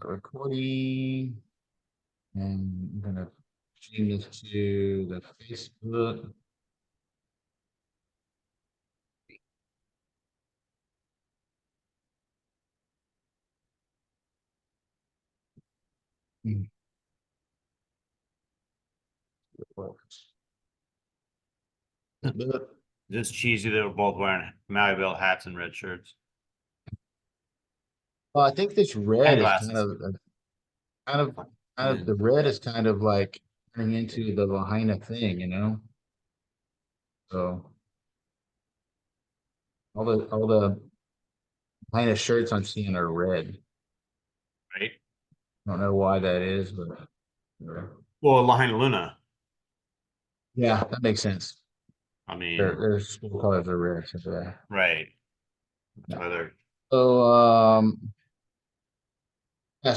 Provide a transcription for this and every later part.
recording, and I'm gonna change this to the Facebook. Hmm, it works. But, Just cheesy. They were both wearing Maryville hats and red shirts well, I think this red and is glasses. kind of, the red is kind of like turning into the Lahaina thing, you know? So all the Lahaina shirts I'm seeing are red. Right. I don't know why that is, but Well, Lahaina Luna. yeah, that makes sense. I Their mean, school colors are red, so yeah. right. That's Yeah. why they're So yeah,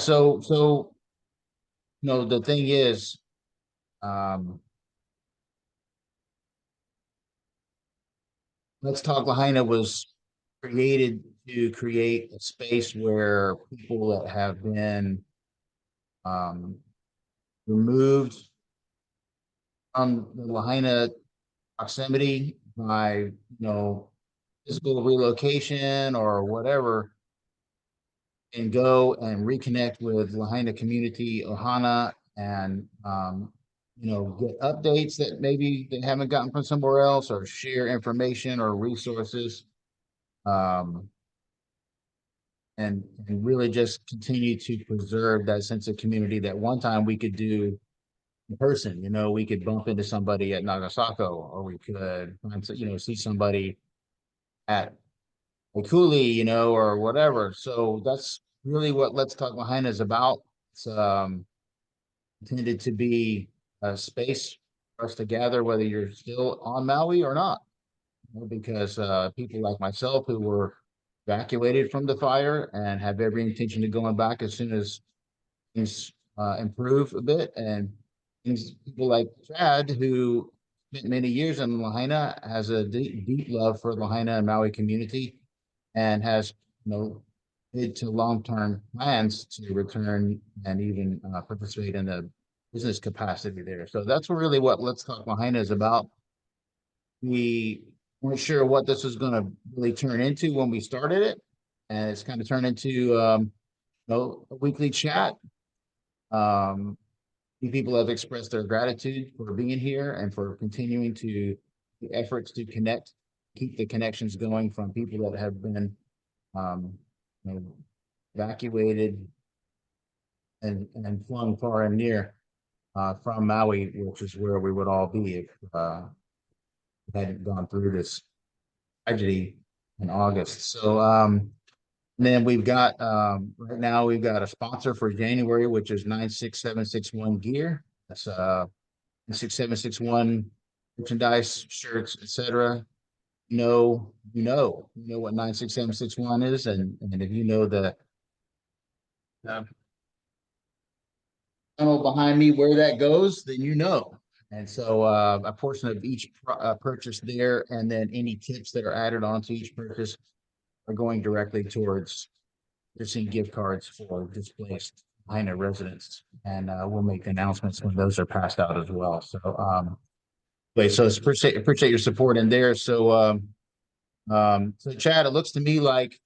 the thing is, um, Let's Talk Lahaina was created to create a space where people that have been um, removed from the Lahaina proximity by, physical relocation or whatever, and go and reconnect with Lahaina community, Ohana, and get updates that maybe they haven't gotten from somewhere else, or share information or resources, um, and really just continue to preserve that sense of community that one time we could do in person. We could bump into somebody at Nagasako, or we could see somebody at Wakuli, or whatever. So that's really what Let's Talk Lahaina is about. It's intended to be a space for us to gather, whether you're still on Maui or not, because people like myself who were evacuated from the fire and have every intention of going back as soon as things improve a bit, and people like Chad, who spent many years in Lahaina, has a deep love for Lahaina and Maui community, and has mid to long term plans to return and even participate in the business capacity there. So that's really what Let's Talk Lahaina is about. We weren't sure what this was going to really turn into when we started it, and it's kind of turned into a weekly chat. Um, People have expressed their gratitude for being here and for continuing to the efforts to keep the connections going from people that have been um, you know, evacuated and flung far and near from Maui, which is where we would all be if we hadn't gone through this tragedy in August. So and then we've got right now we've got a sponsor for January, which is 96761 Gear. That's 96761 merchandise, shirts, etc. You know what 96761 is, and if you know the uh, tunnel behind me where that goes, then you know. And so a portion of each purchase there, and then any tips that are added onto each purchase are going directly towards purchasing gift cards for displaced Lahaina residents. And we'll make announcements when those are passed out as well. So so it's appreciate your support in there. So Chad, it looks to me like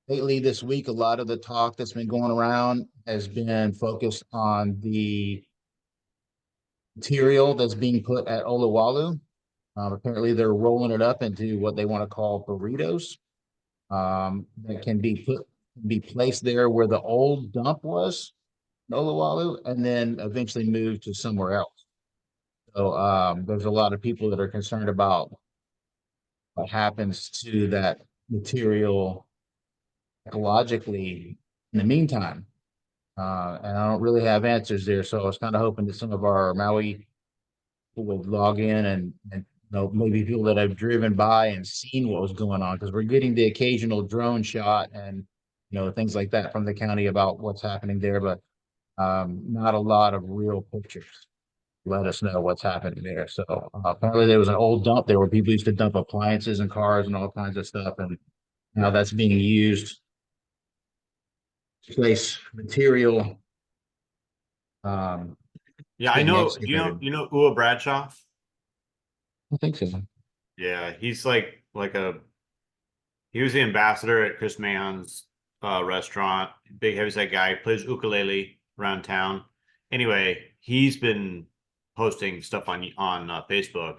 lately this week, a lot of the talk that's been going around has been focused on the material that's being put at Oluwalu. Apparently, they're rolling it up into what they want to call burritos, that can be placed there where the old dump was in Oluwalu, and then eventually moved to somewhere else. So there's a lot of people that are concerned about what happens to that material ecologically in the meantime. And I don't really have answers there. So I was kind of hoping that some of our Maui people would log in, and maybe people that have driven by and seen what was going on, because we're getting the occasional drone shot and things like that from the county about what's happening there, but not a lot of real pictures. Let us know what's happening there. So apparently there was an old dump there where people used to dump appliances and cars and all kinds of stuff, and now that's being used place material um Yeah, I getting know. Do excavated. you know Ua Bradshaw? I think so. Yeah, he's like a he was the ambassador at Chris Mann's restaurant. Big heavyset guy, plays ukulele around town. Anyway, he's been posting stuff on Facebook,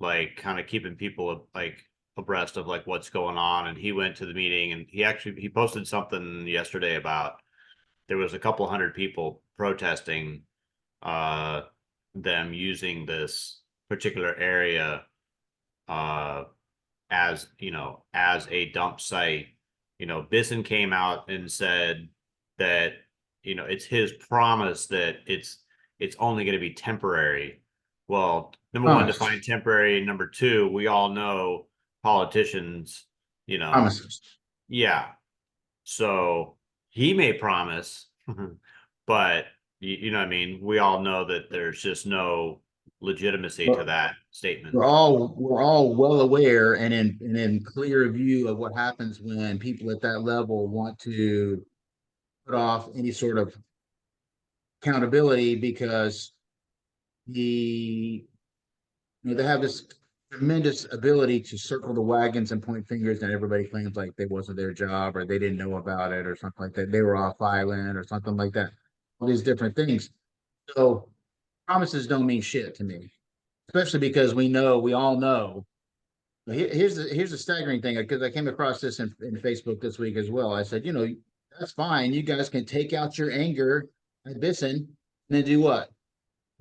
like kind of keeping people like abreast of like what's going on. And he went to the meeting, and he posted something yesterday about there was a couple hundred people protesting uh them using this particular area uh as as a dump site. Bisson came out and said that it's his promise that it's only going to be temporary. Well, number one, define Promise. temporary. Number two, we all know politicians, you know, Promises. yeah. So he may promise, but you know what I mean? We all know that there's just no legitimacy to But that statement. we're all well aware and in clear view of what happens when people at that level want to put off any sort of accountability because the they have this tremendous ability to circle the wagons and point fingers, and everybody claims like they wasn't their job or they didn't know about it or something like that. They were off island or something like that. All these different things. So promises don't mean shit to me, especially because we all know. Here's the staggering thing because I came across this in Facebook this week as well. I said, that's fine. You guys can take out your anger at Bisson and then do what?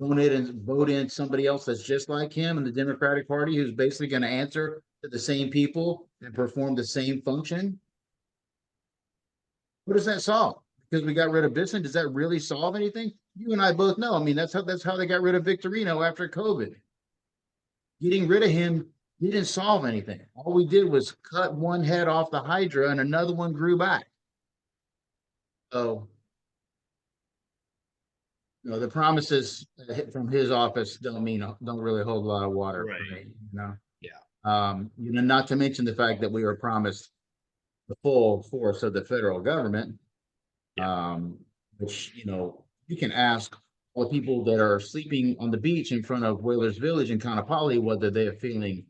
Vote in somebody else that's just like him in the Democratic Party who's basically going to answer to the same people and perform the same function. What does that solve? Because we got rid of Bisson, does that really solve anything? You and I both know. I mean, that's how they got rid of Victorino after COVID. Getting rid of him didn't solve anything. All we did was cut one head off the Hydra and another one grew back. So the promises from his office don't really hold a lot of water for Right. me. You know. Yeah. Not to mention the fact that we were promised the full force of the federal government, Yeah. um, which, you can ask all the people that are sleeping on the beach in front of Whalers Village in Kaanapali whether they're feeling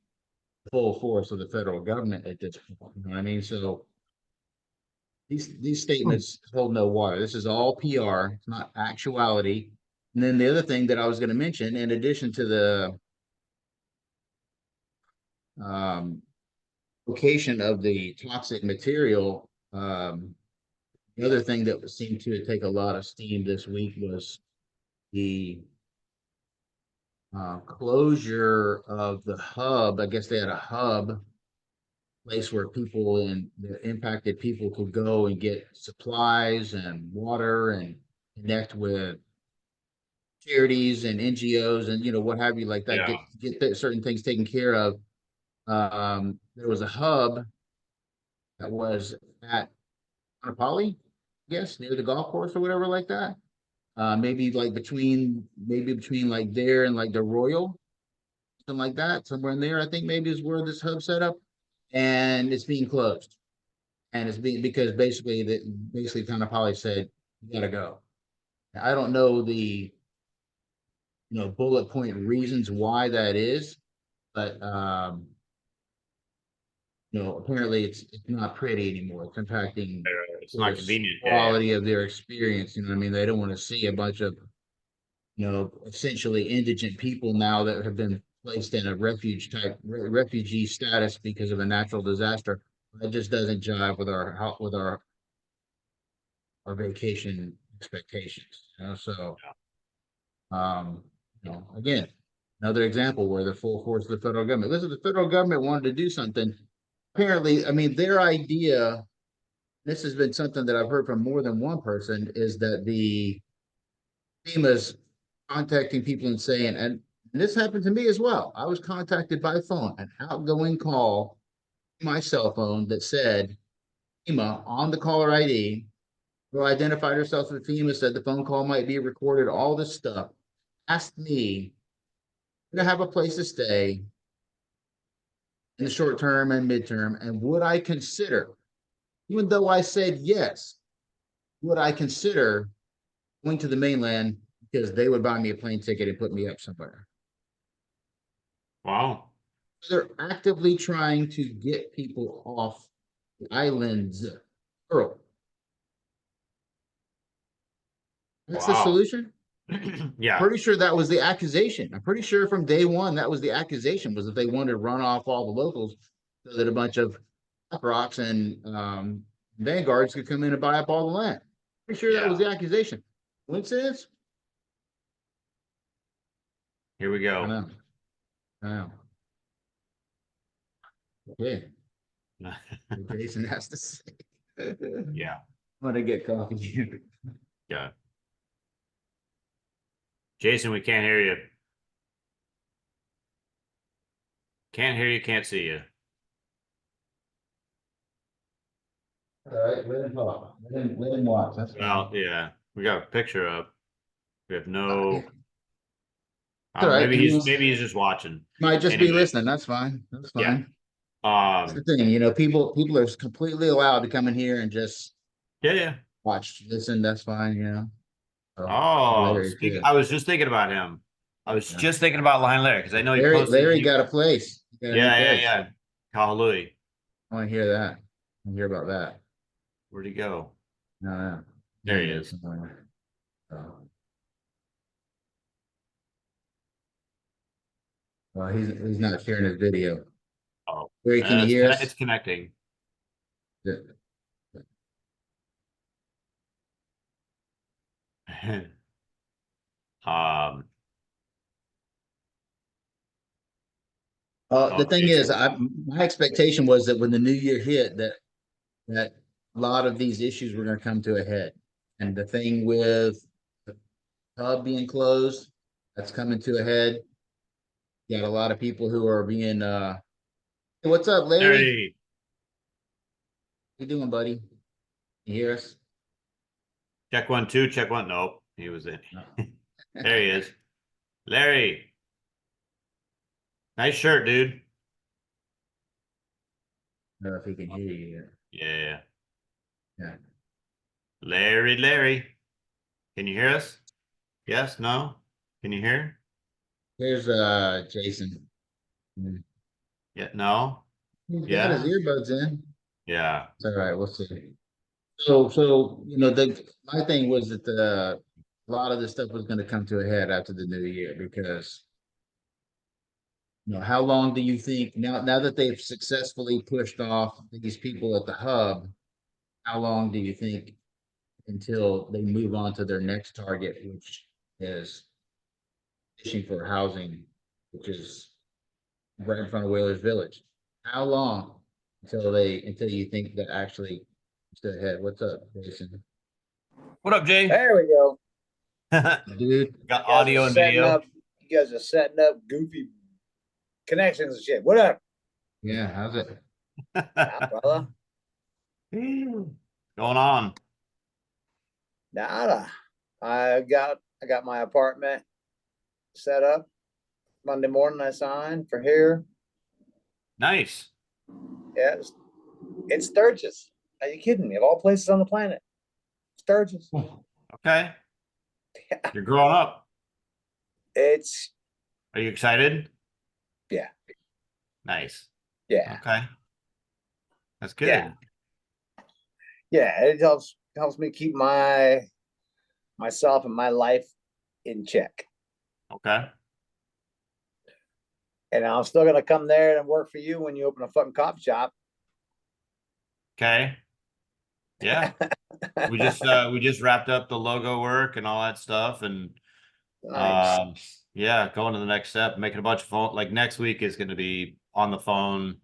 the full force of the federal government at this point. You know what I mean? So these statements hold no water. This is all PR. It's not actuality. And then the other thing that I was going to mention, in addition to the um, location of the toxic material, the other thing that seemed to take a lot of steam this week was the closure of the hub. I guess they had a hub place where people and the impacted people could go and get supplies and water and connect with charities and NGOs and what have you like that. Yeah. Get certain things taken care of. There was a hub that was at Kaanapali, I guess, near the golf course or whatever like that. Maybe between like there and like the Royal, something like that, somewhere in there. I think maybe is where this hub set up, and it's being closed, and it's being because basically kind of Polly said you gotta go. I don't know the bullet point reasons why that is, but apparently it's not pretty anymore. It's impacting It's not the convenient. Yeah. Yeah. quality of their experience. You know what I mean? They don't want to see a bunch of essentially indigent people now that have been placed in a refugee status because of a natural disaster. That just doesn't jive with our vacation expectations. So um, again, another example where the full force of the federal government. Listen, the federal government wanted to do something. Apparently, I mean, their idea. This has been something that I've heard from more than one person is that the FEMA's contacting people and saying, and this happened to me as well. I was contacted by phone, an outgoing call to my cell phone that said FEMA on the caller ID, who identified herself as FEMA, said the phone call might be recorded, all this stuff, asked me to have a place to stay in the short term and midterm, and would I consider, even though I said yes, would I consider going to the mainland because they would buy me a plane ticket and put me up somewhere. Wow. They're actively trying to get people off the islands. Earl. That's the Wow. solution. Yeah. Pretty sure that was the accusation. I'm pretty sure from day one that was the accusation, was that they wanted to run off all the locals so that a bunch of rocks and vanguards could come in and buy up all the land. Pretty sure that was Yeah. the accusation. Coincidence? Here we I go. know. I know. Okay. Jason has to say. Yeah. I'm gonna get coffee. Yeah. Jason, we can't hear you. Can't hear you, can't see you. All right, let him talk. Let him watch. That's Well, fine. yeah. We got a picture up. We have Yeah. no All right. maybe he's just watching. Might just be Anyway, listening. That's fine. That's yeah. fine. That's the thing. People are completely allowed to come in here and just Yeah, yeah. watch, listen. That's fine. So, Oh, Larry too. I was just thinking about him. I was just thinking about Lion Larry because I know he posted. Larry got a place. He got a new Yeah, yeah, place. yeah. Kahalui. I want to hear that. I want to hear about that. Where'd he go? No, no. There he In there is. somewhere. So, well, he's not sharing his video. Oh, Larry, can you hear it's us? connecting. Yeah. um. The Oh, thing is, Jason. my expectation was that when the new year hit, that a lot of these issues were going to come to a head. And the thing with the hub being closed, that's coming to a head. You got a lot of people who are being hey, what's up, Larry? How Larry. you doing, buddy? You hear us? Check 1, 2. Check 1. Nope. He was in. No. There he is. Larry. Nice shirt, dude. I don't know if he can hear you yet. Yeah. Yeah. Larry. Can you hear us? Yes? No? Can you hear? Here's Jason. Mm. Yeah. No? He's got his Yeah. earbuds in. Yeah. It's all right, we'll see. So my thing was that a lot of this stuff was going to come to a head after the new year because how long do you think now that they've successfully pushed off these people at the hub, how long do you think until they move on to their next target, which is fishing for housing, which is right in front of Whalers Village? How long until you think that actually to head? What's up, Jason? What up, Jay? There we go. Dude, Got You guys audio are and setting video. up. You guys are setting up goofy connections and shit. What up, yeah, how's it? brother? Going on. Nada. I got my apartment set up. Monday morning I signed for here. Nice. Yeah, it's Sturgis. Are you kidding me? Of all places on the planet, Sturgis. Okay. You're growing up. It's Are you excited? yeah, Nice. yeah, Okay. That's good. yeah. Yeah. It helps me keep myself and my life in check. Okay. And I'm still gonna come there and work for you when you open a fucking coffee shop. Okay. Yeah. We just wrapped up the logo work and all that stuff, and Nice. yeah, going to the next step, making a bunch of phone. Like next week is going to be on the phone,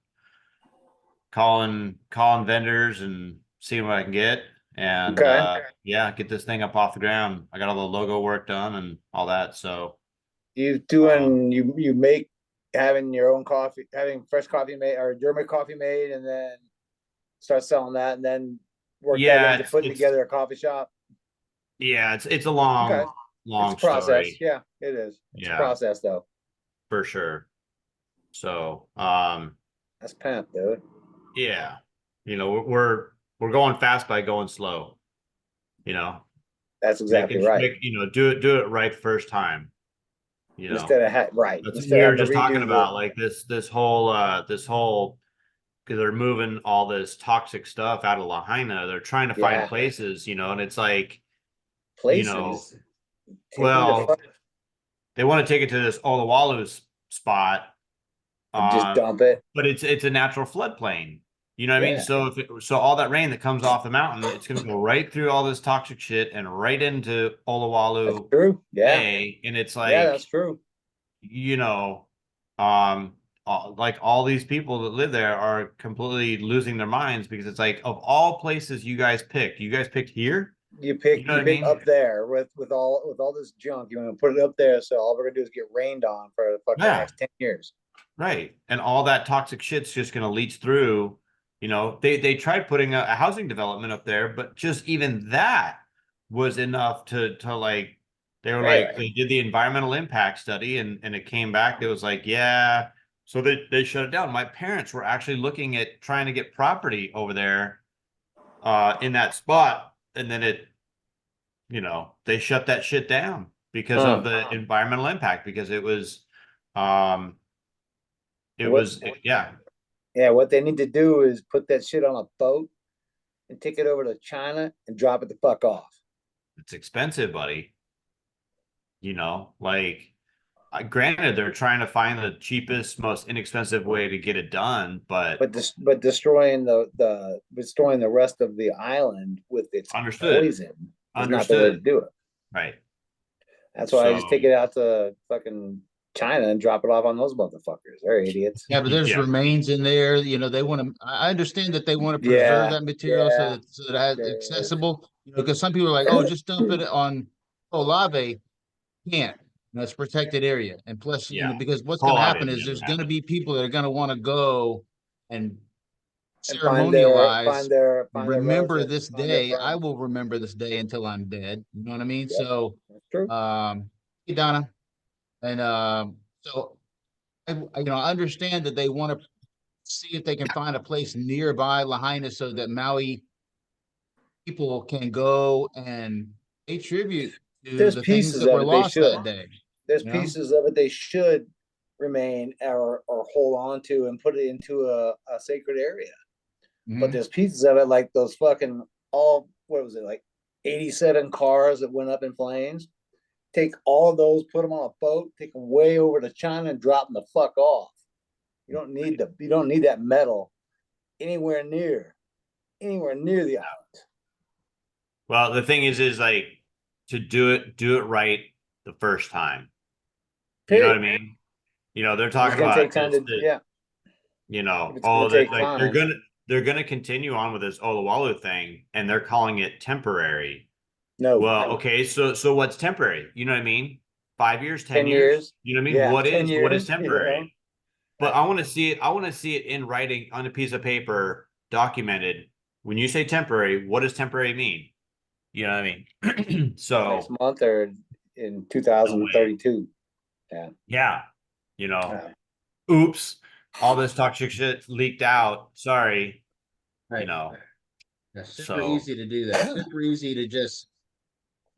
calling vendors and seeing what I can get, and Okay. yeah, get this thing up off the ground. I got all the logo work done and all that, so You doing you make having your own coffee, having fresh coffee made or German coffee made, and then start selling that, and then work that yeah, into putting together a coffee shop. it's a Okay, it's long a process. story. Yeah, it is. It's a Yeah, process though. for sure. So That's pimp, dude. yeah, we're going fast by going slow. You know, That's exactly right. do it right first time. You know, Instead of right, that's what instead we of were having to just talking redo the. about, like this whole because they're moving all this toxic stuff out of Lahaina. They're trying to find Yeah, places, and it's like, you know, places. Take them to well, they want to take it to this Olawalu spot, and just uh, dump it. but it's a natural floodplain. You know what I mean? Yeah, So so all that rain that comes off the mountain, it's going to go right through all this toxic shit and right into that's Olawalu true. Yeah, Bay, and it's yeah, like, that's true. you know, um, like all these people that live there are completely losing their minds because it's like, of all places you guys picked here. You know You what I pick mean? up there with all this junk. You want to put it up there, so all we're gonna do is get rained on for the fucking Yeah, next 10 years. right. And all that toxic shit's just going to leach through. They tried putting a housing development up there, but just even that was enough to like, they were like, Right. they did the environmental impact study, and it came back. It was like, yeah. So they shut it down. My parents were actually looking at trying to get property over there in that spot. And then they shut that shit down because of the environmental impact, because um, What? yeah, Yeah, what they need to do is put that shit on a boat and take it over to China and drop it the fuck off. it's expensive, buddy. Like, granted, they're trying to find the cheapest, most inexpensive way to get it done, but But destroying the rest of the island with its understood, poison is not the way to understood, do it. right? That's why I just So, take it out to fucking China and drop it off on those motherfuckers. They're idiots. Yeah, but there's yeah, remains in there. They want to. I understand that they want to preserve Yeah, that material yeah, so that it's there is. accessible. Because some people are like, "Oh, just dump it on Olave." Can't. It's a protected area, and plus, yeah, because what's going whole to lot happen is is never there's going to be happened. people that are going to want to go and And find their find ceremonialize. their find their Remember relatives, this find their day. I friends. will remember this day until I'm dead. You know what I mean? Yep, So, that's true. hey Donna, and so I understand that they want to see if they can find a place nearby Lahaina so that Maui people can go and pay tribute to There's the things pieces that of were it they lost should. that day. There's You know? pieces of it they should remain or hold on to and put it into a sacred area. But Mhm. there's pieces of it like those fucking all what was it like 87 cars that went up in flames. Take all of those, put them on a boat, take them way over to China and drop them the fuck off. You don't need that metal anywhere near the island. Well, the thing is like, to do it right the first time. You know what I Period. mean? They're If it's talking gonna take about time this, to yeah, if it's gonna oh, that take like they're time. gonna continue on with this Olawalu thing, and they're calling it temporary. No. Well, okay, so what's temporary? You know what I mean? 5 years, 10 10 years? years. You know what I mean? Yeah, What 10 is years, temporary? But I want to see it. I want to see it in writing on a piece of paper, documented. When you say temporary, what does temporary mean? You know what I mean? Next So, month or in no way. 2032. Yeah. Yeah. You know, Yeah. oops, all this toxic shit leaked out. Sorry. You Right. know, Yeah, super so easy to do that. Super easy to just,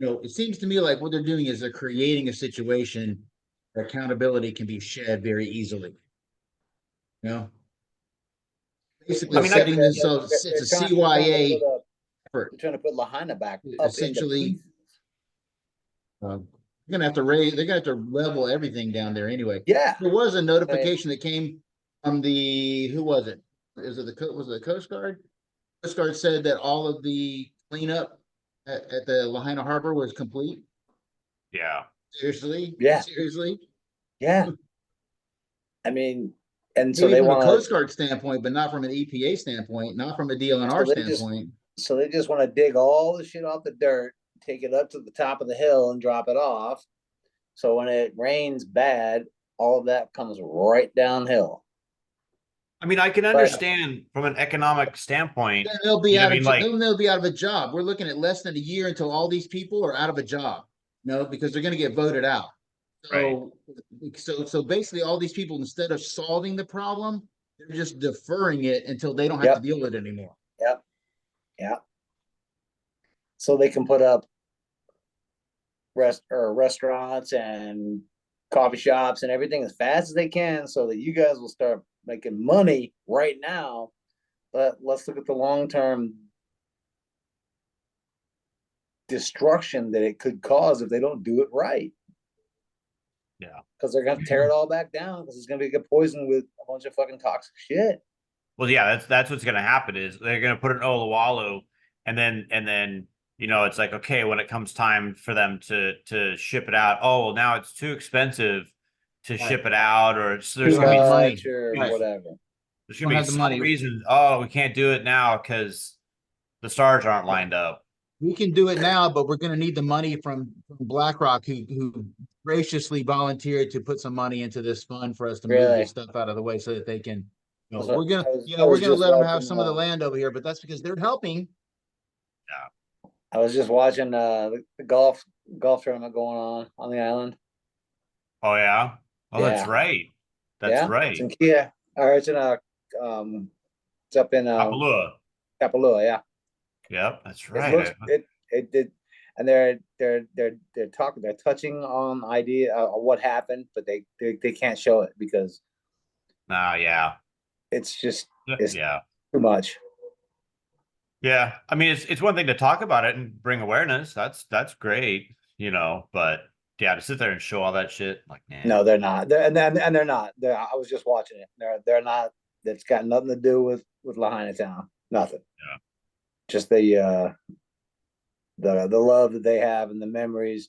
it seems to me like what they're doing is they're creating a situation where accountability can be shed very easily. You know, I basically mean, setting They're, themselves, it's a CYA effort. they're trying to put Lahaina back up into Essentially, pieces. they're gonna have to level everything down there anyway. Yeah. There was a I mean, notification that came from who was it? Was it the Coast Guard? Coast Guard said that all of the cleanup at the Lahaina Harbor was complete. yeah. Seriously? yeah. Seriously? Yeah. I mean, and so Maybe they from a want Coast Guard standpoint, but not from an EPA standpoint, not from a DLNR so they just standpoint. so they just want to dig all the shit off the dirt, take it up to the top of the hill and drop it off. So when it rains bad, all of that comes right downhill. I mean, I can But understand from an economic standpoint. Then they'll be You know out what I of mean? Like, they'll be out of a job. We're looking at less than a year until all these people are out of a job. Because they're going to get voted out. right. So basically, all these people, instead of solving the problem, they're just deferring it until they don't have to yep, deal with it anymore. yep, yep. so they can put up restaurants and coffee shops and everything as fast as they can, so that you guys will start making money right now. But let's look at the long term destruction that it could cause if they don't do it right. Yeah. Because they're gonna tear it all back down because it's gonna be get poisoned with a bunch of fucking toxic shit. Well, yeah, that's what's gonna happen is they're gonna put an Oluwalu, and then it's like, okay, when it comes time for them to ship it out, oh well, now it's too expensive to ship it out, or there's don't gonna have be the money. Or Right. whatever. there's Don't gonna be have the some money. reason, oh, we can't do it now because the stars aren't lined up. We can do it now, but we're going to need the money from BlackRock, who graciously volunteered to put some money into this fund for us to move this Really? stuff out of the way so that they can. So We're gonna, I we're was gonna just let them have watching. some of the land over here, but that's because they're helping. I was just watching the golf tournament going on the island. Oh yeah. Oh, that's Yeah. right. That's Yeah, right. it's in Kia, or it's in it's up in Kapalua. Kapalua. Yeah, Yep, that's it right. looks it did, and they're talking, they're touching on idea of what happened, but they can't show it because Yeah. it's just it's Yeah. too much. Yeah. I mean, it's one thing to talk about it and bring awareness. That's great, but yeah, to sit there and show all that shit, like, nah. No, they're not. They're not. I was just watching it. They're not. That's got nothing to do with Lahaina town. Nothing. Yeah. Just the love that they have and the memories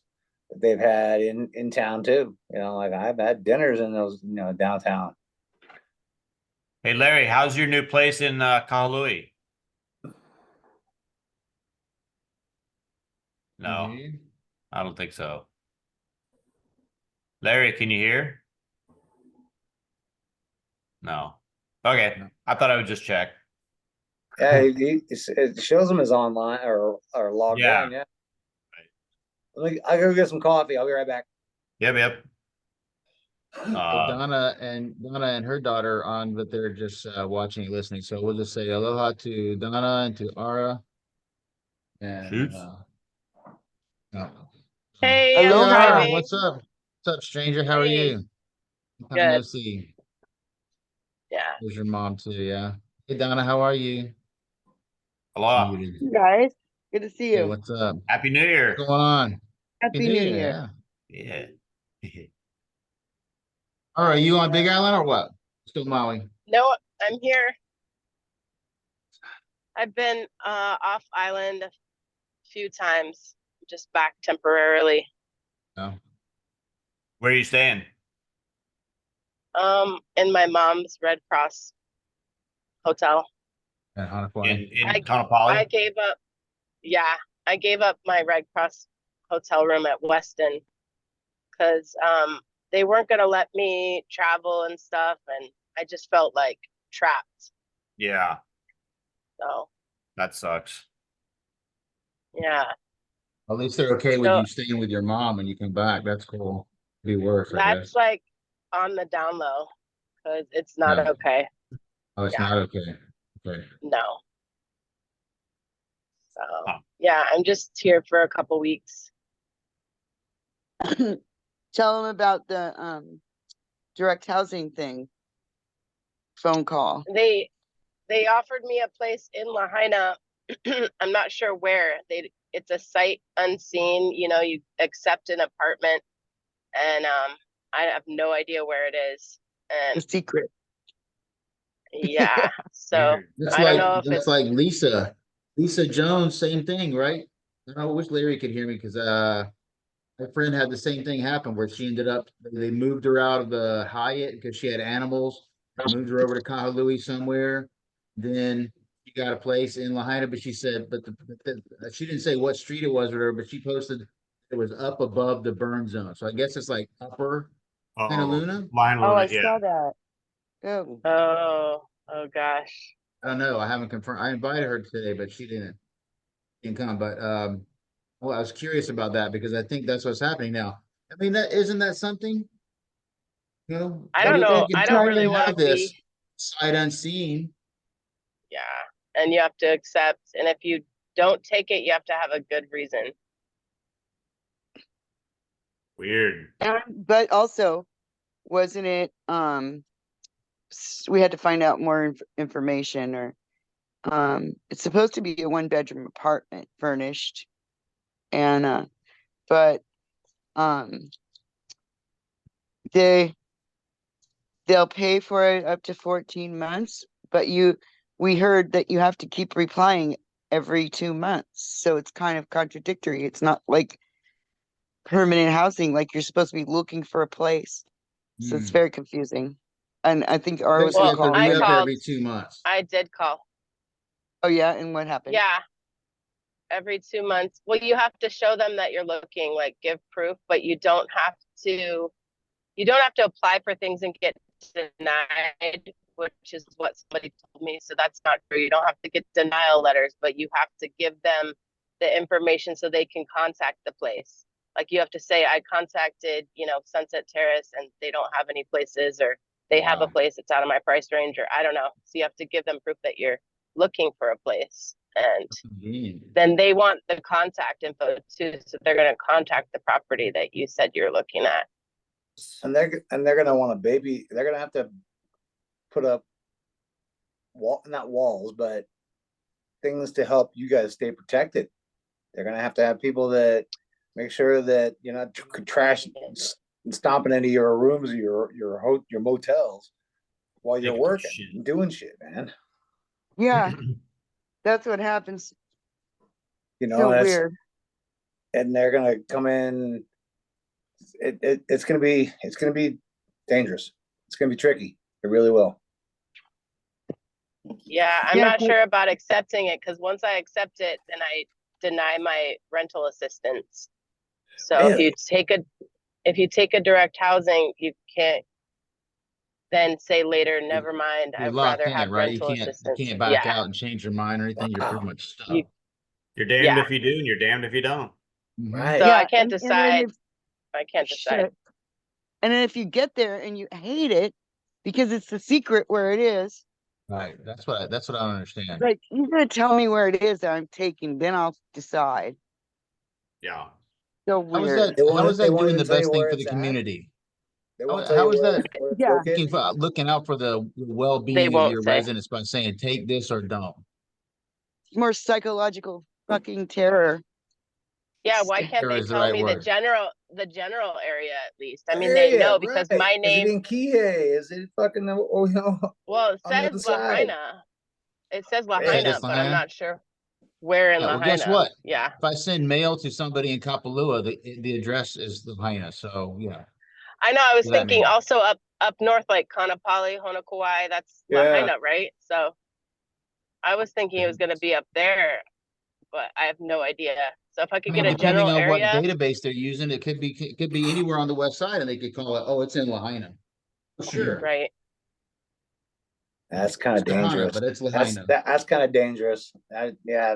that they've had in town too. Like I've had dinners in those, downtown. Hey, Larry, how's your new place in Kahului? No, Mhm. I don't think so. Larry, can you hear? No. Okay. No. I thought I would just check. Yeah, it shows them as online or logged Yeah. in. Yeah. I go get some coffee. I'll be right back. Yep. Donna and her daughter are on, but they're just watching and listening. So we'll just say aloha to Donna and to Ara. And Shoots. no. Hey, Hey, I'm Aloha. Ara, driving. what's up? What's up, stranger? How are Hey, you? Long time no good. see. Yeah. There's your mom too, yeah. Hey Donna, how are you? Aloha. Muted. You guys, good to see Hey, you. what's up? Happy New What's Year. going on? Happy New Year. Yeah. Yeah. All right, you on Big Island or what? Still Maui. No, I'm here. I've been off island a few times, just back temporarily. No. Where are you staying? In my mom's Red Cross hotel. At In Hanapoi. I Kaanapali? gave up. Yeah, I gave up my Red Cross hotel room at Weston because they weren't gonna let me travel and stuff, and I just felt like trapped. Yeah, So that sucks. yeah. At least they're okay with So you staying with your mom when you come back. That's cool. Be worse, I that's guess. like on the down low because it's not Yeah. okay. Oh, it's Yeah, not okay. Okay. no. So Huh. yeah, I'm just here for a couple weeks. Tell them about the direct housing thing. Phone call. They offered me a place in Lahaina. I'm not sure where. It's a sight unseen, you accept an apartment and I have no idea where it is. The And secret. yeah, so Weird. That's I don't like know if that's it's like Lisa Jones, same thing, right? I wish Larry could hear me because my friend had the same thing happen where she ended up they moved her out of the Hyatt because she had animals. They moved her over to Kahului somewhere. Then she got a place in Lahaina, but she said, she didn't say what street it was with her, but she posted it was up above the burn zone. So I guess it's like upper Oh, Luna. Line Oh, I Luna, yeah. saw that. Oh, oh gosh. I don't know. I haven't confirmed. I invited her today, but she didn't come. But well, I was curious about that because I think that's what's happening now. I mean, that isn't that something? You know, I but don't you know. can I don't try really to want to have this be. sight unseen. Yeah, and you have to accept. And if you don't take it, you have to have a good reason. Weird. But also, wasn't it, we had to find out more information, or, it's supposed to be a 1-bedroom apartment furnished. And, but, they'll pay for it up to 14 months, but we heard that you have to keep replying every 2 months. So it's kind of contradictory. It's not like permanent housing, like you're supposed to be looking for a place. So it's very confusing. And I think R was Basically, gonna you have to call. I re-up called- every 2 months. I did call. Oh, yeah, and what happened? Yeah. Every 2 months. Well, you have to show them that you're looking, like give proof, but you don't have to apply for things and get denied, which is what somebody told me. So that's not true. You don't have to get denial letters, but you have to give them the information so they can contact the place. Like you have to say, I contacted, Sunset Terrace and they don't have any places, or they have a Wow. place that's out of my price range, or I don't know. So you have to give them proof that you're looking for a place. And Convenient. then they want the contact info too. So they're going to contact the property that you said you're looking at. And they're gonna want they're gonna have to put up not walls, but things to help you guys stay protected. They're gonna have to have people that make sure that you're not trash and stomping into your rooms or your motels while you're Taking working shit. and doing shit, man. Yeah, that's what happens. So that's, weird. and they're gonna come in. It's gonna be dangerous. It's gonna be tricky. It really will. Yeah, I'm Yeah, not but- sure about accepting it because once I accept it, then I deny my rental assistance. So Really? if you take a direct housing, you can't then say later, never mind, You're I'd locked rather in, have right? rental You assistance. can't back Yeah, out and change your mind or anything. You're pretty Wow. much stuck. You- You're damned Yeah. if you do, and you're damned if you don't. Mhm. Right. so Yeah, I can't and then decide. if- I can't decide. Shit. And then if you get there and you hate it because it's the secret where it is, Right. That's what I don't understand. like, you're gonna tell me where it is that I'm taking, then I'll decide. Yeah. So How is weird. that? They won't- How is they that won't doing even the tell you best thing where for the it's at? community? They won't How tell you is where that? it's Yeah. located. Looking out for the They well-being of won't your say. residents by saying take this or don't. More psychological fucking terror. Yeah, why can't Terror they is the tell right me word. the general area at least? I mean, they Area, know because right. my Is it name. in Kihei? Is it fucking Well, it on the other says side? Lahaina. It says Really? Lahaina, That's but I'm Lahaina? not sure where in Yeah, well, guess Lahaina. what? Yeah, If I send mail to somebody in Kapalua, the address is Lahaina. So yeah. I know. I was Does that thinking mean? also up north, like Kanapali, Honokawai. That's Yeah. Lahaina, right? So I was thinking it was Mm-hmm. going to be up there, but I have no idea. So if I I could mean, get a depending general on what area, database they're using, it could be anywhere on the west side, and they could call it, oh, it's in Lahaina. Sure. right? That's kind of It's Lahaina, dangerous. but it's That's Lahaina. that's kind of dangerous. Yeah,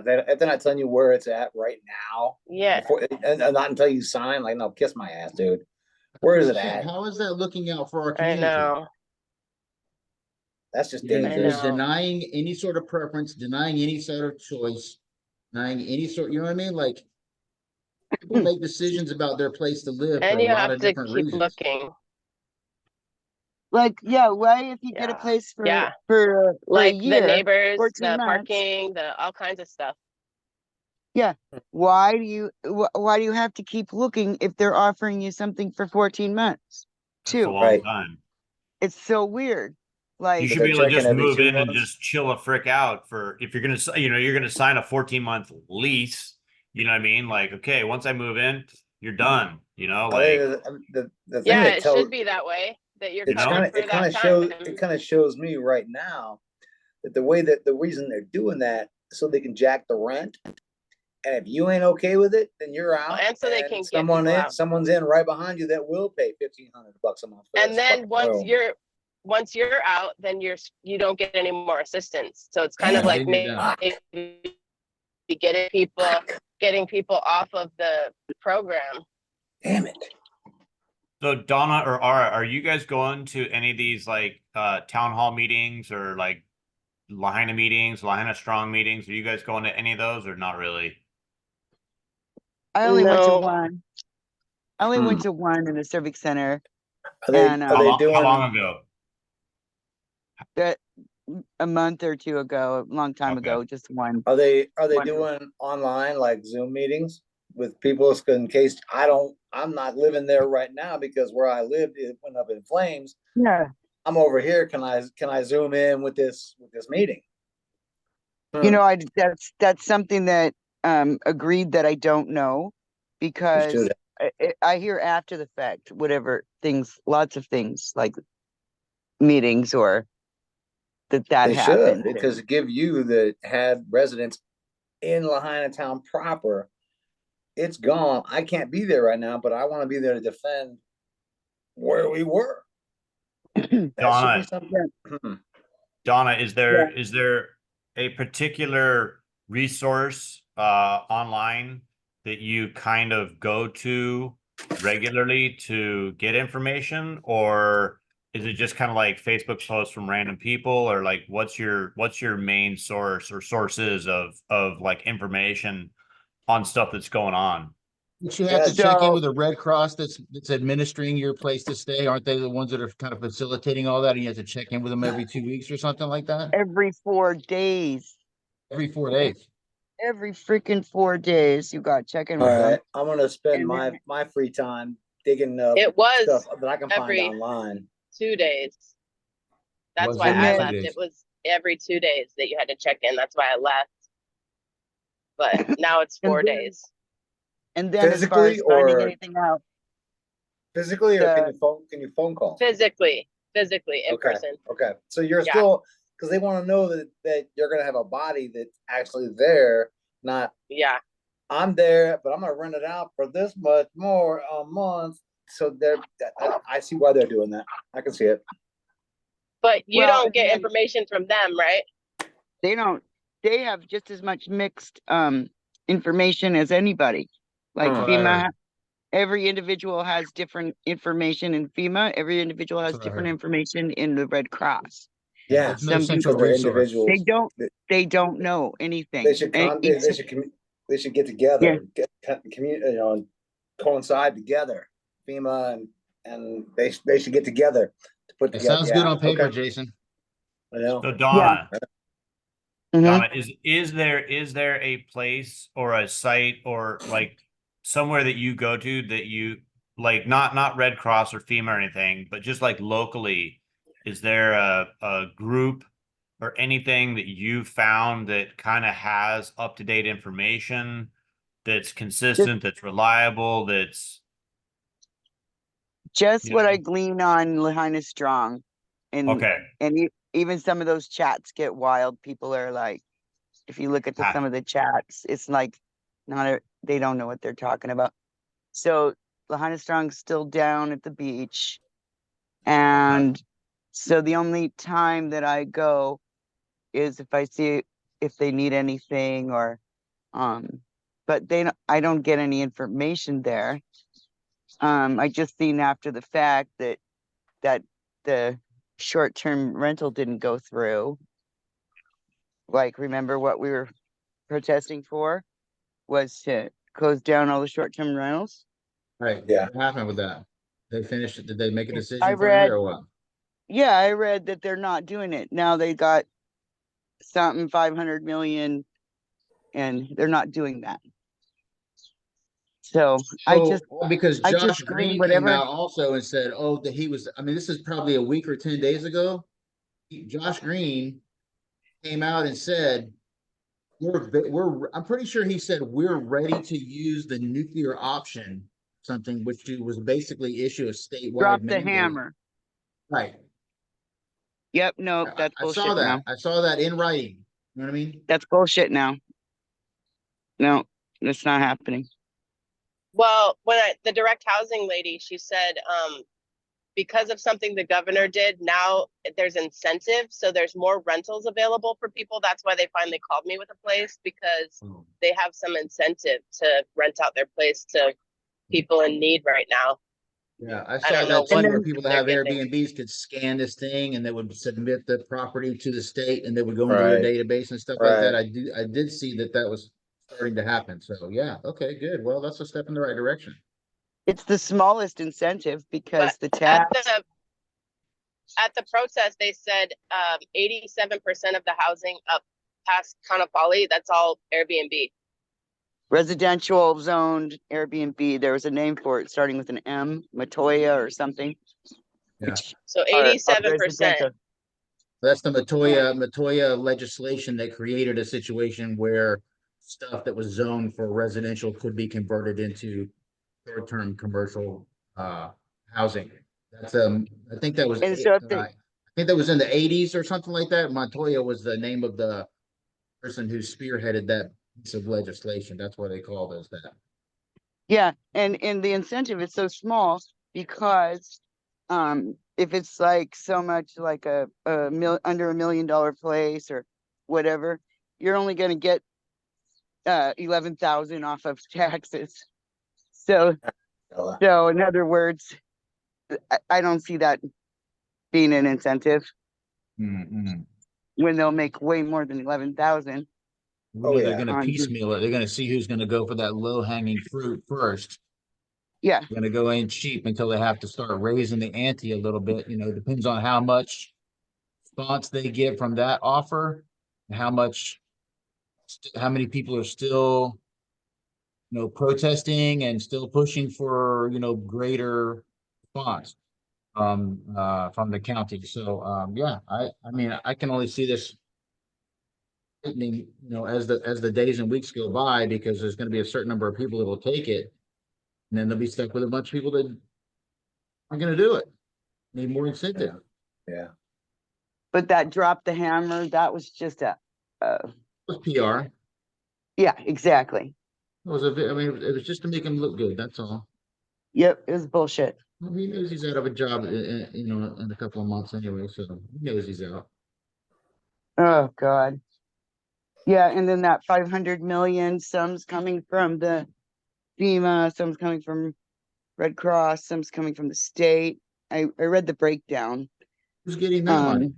if they're not telling you where it's at right now, Yeah. and not until you sign. Like, no, kiss my ass, dude. Where is it Shit, at? how is that looking out for our I community? know. That's just You're dangerous. know. denying any sort of preference, denying any sort of choice, denying any sort, you know what I mean? Like people make decisions about their place to live for And a you lot have of to different keep reasons. looking. Like, yeah, why if you get a Yeah. place for Yeah. for a Like the year, neighbors, 14 the months. parking, the all kinds of stuff. Why do you have to keep looking if they're offering you something for 14 months? That's a Too. long Right. time. It's so weird. You Like, should they're be able to checking just every move 2 in and months. just chill a frick out for if you're gonna you're gonna sign a 14-month lease. You know what I mean? Like, okay, once I move in, you're done. You know, like The thing Yeah, that it tells should be that way. That you're it's covered for that time. it kind of shows me right now that the reason they're doing that so they can jack the rent. And if you ain't okay with it, then you're out. And so they can get people out. Someone's in right behind you that will pay $1,500 a month. For And this then fucking once room. you're out, then you don't get any more assistance. So it's kind of Damn like it. Fuck. maybe getting people off of the program. Damn it. so Donna or Ara, are you guys going to any of these like town hall meetings or like Lahaina meetings, Lahaina Strong meetings? Are you guys going to any of those or not really? I only went to No. one. I only Hmm. went to one in the Civic Center. Are they And, are they doing How long ago? that a month or two ago, a long time Okay. ago, just one. are they One. doing online like Zoom meetings with people in case I'm not living there right now because where I lived it went up in flames. Yeah. I'm over here. Can I zoom in with this meeting? You know, Hmm. that's something that agreed that I don't know Let's do because that. I hear after the fact, whatever things, lots of things like meetings or that They should happened. because give you that had residents in Lahaina town proper. It's gone. I can't be there right now, but I want to be there to defend where we were. That should be Donna, something. Donna, Yeah. is there a particular resource online that you kind of go to regularly to get information, or is it just kind of like Facebook posts from random people, or like what's your main source or sources of like information on stuff that's going on? But you have Yeah, to check in So with the Red Cross that's administering your place to stay. Aren't they the ones that are kind of facilitating all that? And you have to check in with them every 2 weeks or something like that? every 4 days, Every 4 days. every freaking 4 days, you got to check in all with Okay. right. them. I'm gonna spend And then my free time digging up It was stuff that I can find every online. 2 days. That's Was why and every I then two left. It days. was every 2 days that you had to check in. That's why I left. But now it's and 4 days. as far Physically as finding or anything out, can the you phone call? Physically in Okay. person. Okay. So you're Yeah. still because they want to know that you're gonna have a body that's actually there, not Yeah. I'm there, but I'm gonna rent it out for this much more a month. So I see why they're doing that. I can see it. But you well, don't and get then information from them, right? they don't, they have just as much mixed information as anybody. Like Hmm. That's what I FEMA, heard. every individual has different information in FEMA. Every individual That's has what I different heard. information in the Red Cross. Yeah, Yeah, there's no Some central because people, they're resource. they individuals. don't, They, they don't know anything. they should And con it's, they should get yeah, together, community, coincide together. FEMA and they should get together to put It together. sounds good Yeah. on paper, Okay. Jason. I know. So yeah. Mhm. Donna, is there a place or a site or like somewhere that you go to that you like not Red Cross or FEMA or anything, but just like locally, is there a group or anything that you found that kind of has up-to-date information that's Just, consistent, that's reliable, that's just you what I know, glean on Lahaina Strong, and okay. even some of those chats get wild. People are like, if you look at some of the chats, it's like they don't know what they're talking about. So Lahaina Strong's still down at the beach, Okay. and so the only time that I go is if I see if they need anything or but I don't get any information there. I just seen after the fact that the short-term rental didn't go through. Like, remember what we were protesting for was to close down all the short-term rentals? Right. Yeah. What happened with that? They finished it. Did they make a I decision finally read, or what? yeah, I read that they're not doing it. Now they got something 500 million and they're not doing that. So So, because I just Josh glean Green came whatever. out also and said, oh, that he was, I mean, this is probably a week or 10 days ago. Josh Green came out and said, I'm pretty sure he said, we're ready to use the nuclear option, something which was basically issue a statewide Drop the mandate. hammer. Right. Yep, nope, that's I saw bullshit that. now. I saw that in writing. You know what I mean? That's bullshit now. No, that's not happening. Well, the direct housing lady, she said, because of something the governor did, now there's incentive. So there's more rentals available for people. That's why they finally called me with a place because they have some incentive to rent out their place to people in need right now. Yeah, I I saw don't know that And too, what where then, people that they're have getting. Airbnbs could scan this thing and they would submit the property to the state and they would go into their Right. database and stuff like that. Right. I did see that that was starting to happen. So yeah, okay, good. Well, that's a step in the right direction. it's the smallest incentive But because the at tax, the protest, they said 87% of the housing up past Kanapali, that's all Airbnb. residential zoned Airbnb, there was a name for it starting with an M, Matoya or something. Yeah. Which So are 87%. residential. That's the Matoya legislation that created a situation where stuff that was zoned for residential could be converted into short-term commercial housing. That's I think that was And so if they, I think that was in the 80s or something like that. Montoya was the name of the person who spearheaded that piece of legislation. That's why they called us that. yeah, and the incentive is so small because if it's like so much like under $1 million place or whatever, you're only gonna get 11,000 off of taxes. So Ella. so in other words, I don't see that being an incentive Mm-hmm. when they'll make way more than 11,000 Oh, They're yeah. going to on, piecemeal it. They're going to see who's going to go for that low-hanging fruit first. yeah. Going to go in cheap until they have to start raising the ante a little bit. You know, depends on how much response they get from that offer, and how many people are still, protesting and still pushing for, greater response from the county. So yeah, I mean I can only see this happening, as the days and weeks go by, because there's going to be a certain number of people that will take it, and then they'll be stuck with a bunch of people that aren't going to do it. Need more incentive. Yeah. But that drop the hammer, that was just uh, It was PR. yeah, exactly. I mean, it was just to make him look good. That's all. Yep, it was bullshit. Well, he knows he's out of a job, in a couple of months anyway, so he knows he's out. Oh God. Yeah, and then that 500 million, some's coming from the FEMA, some's coming from Red Cross, some's coming from the state. I read the breakdown. Who's getting that money?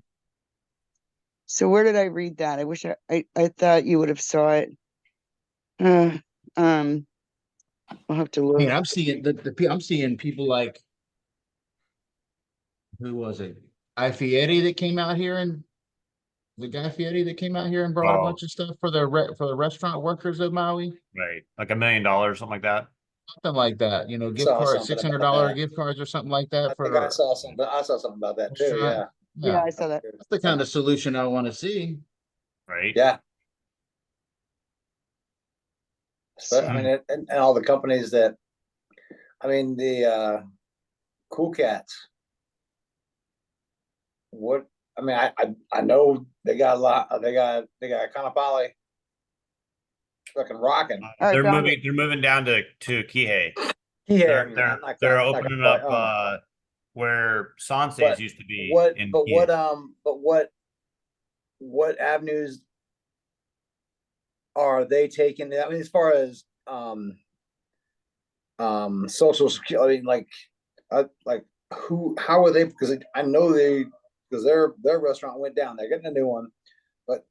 So where did I read that? I wish I thought you would have saw it. Uh, um, I'll have to I look. mean, I'm seeing people like, who was it? Guy Fieri that came out here, and the Guy Fieri that came out here and brought a Oh, bunch of stuff for the restaurant workers of Maui. right. Like $1 million, something like that. Something like that, gift Saw cards, something six hundred about dollar that. gift cards or something like that I think I for saw something. I saw something about that too. restaurant. Yeah. Yeah, Yeah, I saw that. that's the kind of solution I want to see. Right. Yeah. So- I mean, and all the companies that, I mean, the Cool Cats. What I mean, I know they got a lot. They got Kanapali fucking rocking. I They're found moving. They're moving down to Kihei. Yeah, They're opening up where Sanse's used to be in Kihei. what avenues are they taking? I mean, as far as social security, I mean, like how are they? Because I know because their restaurant went down. They're getting a new one, but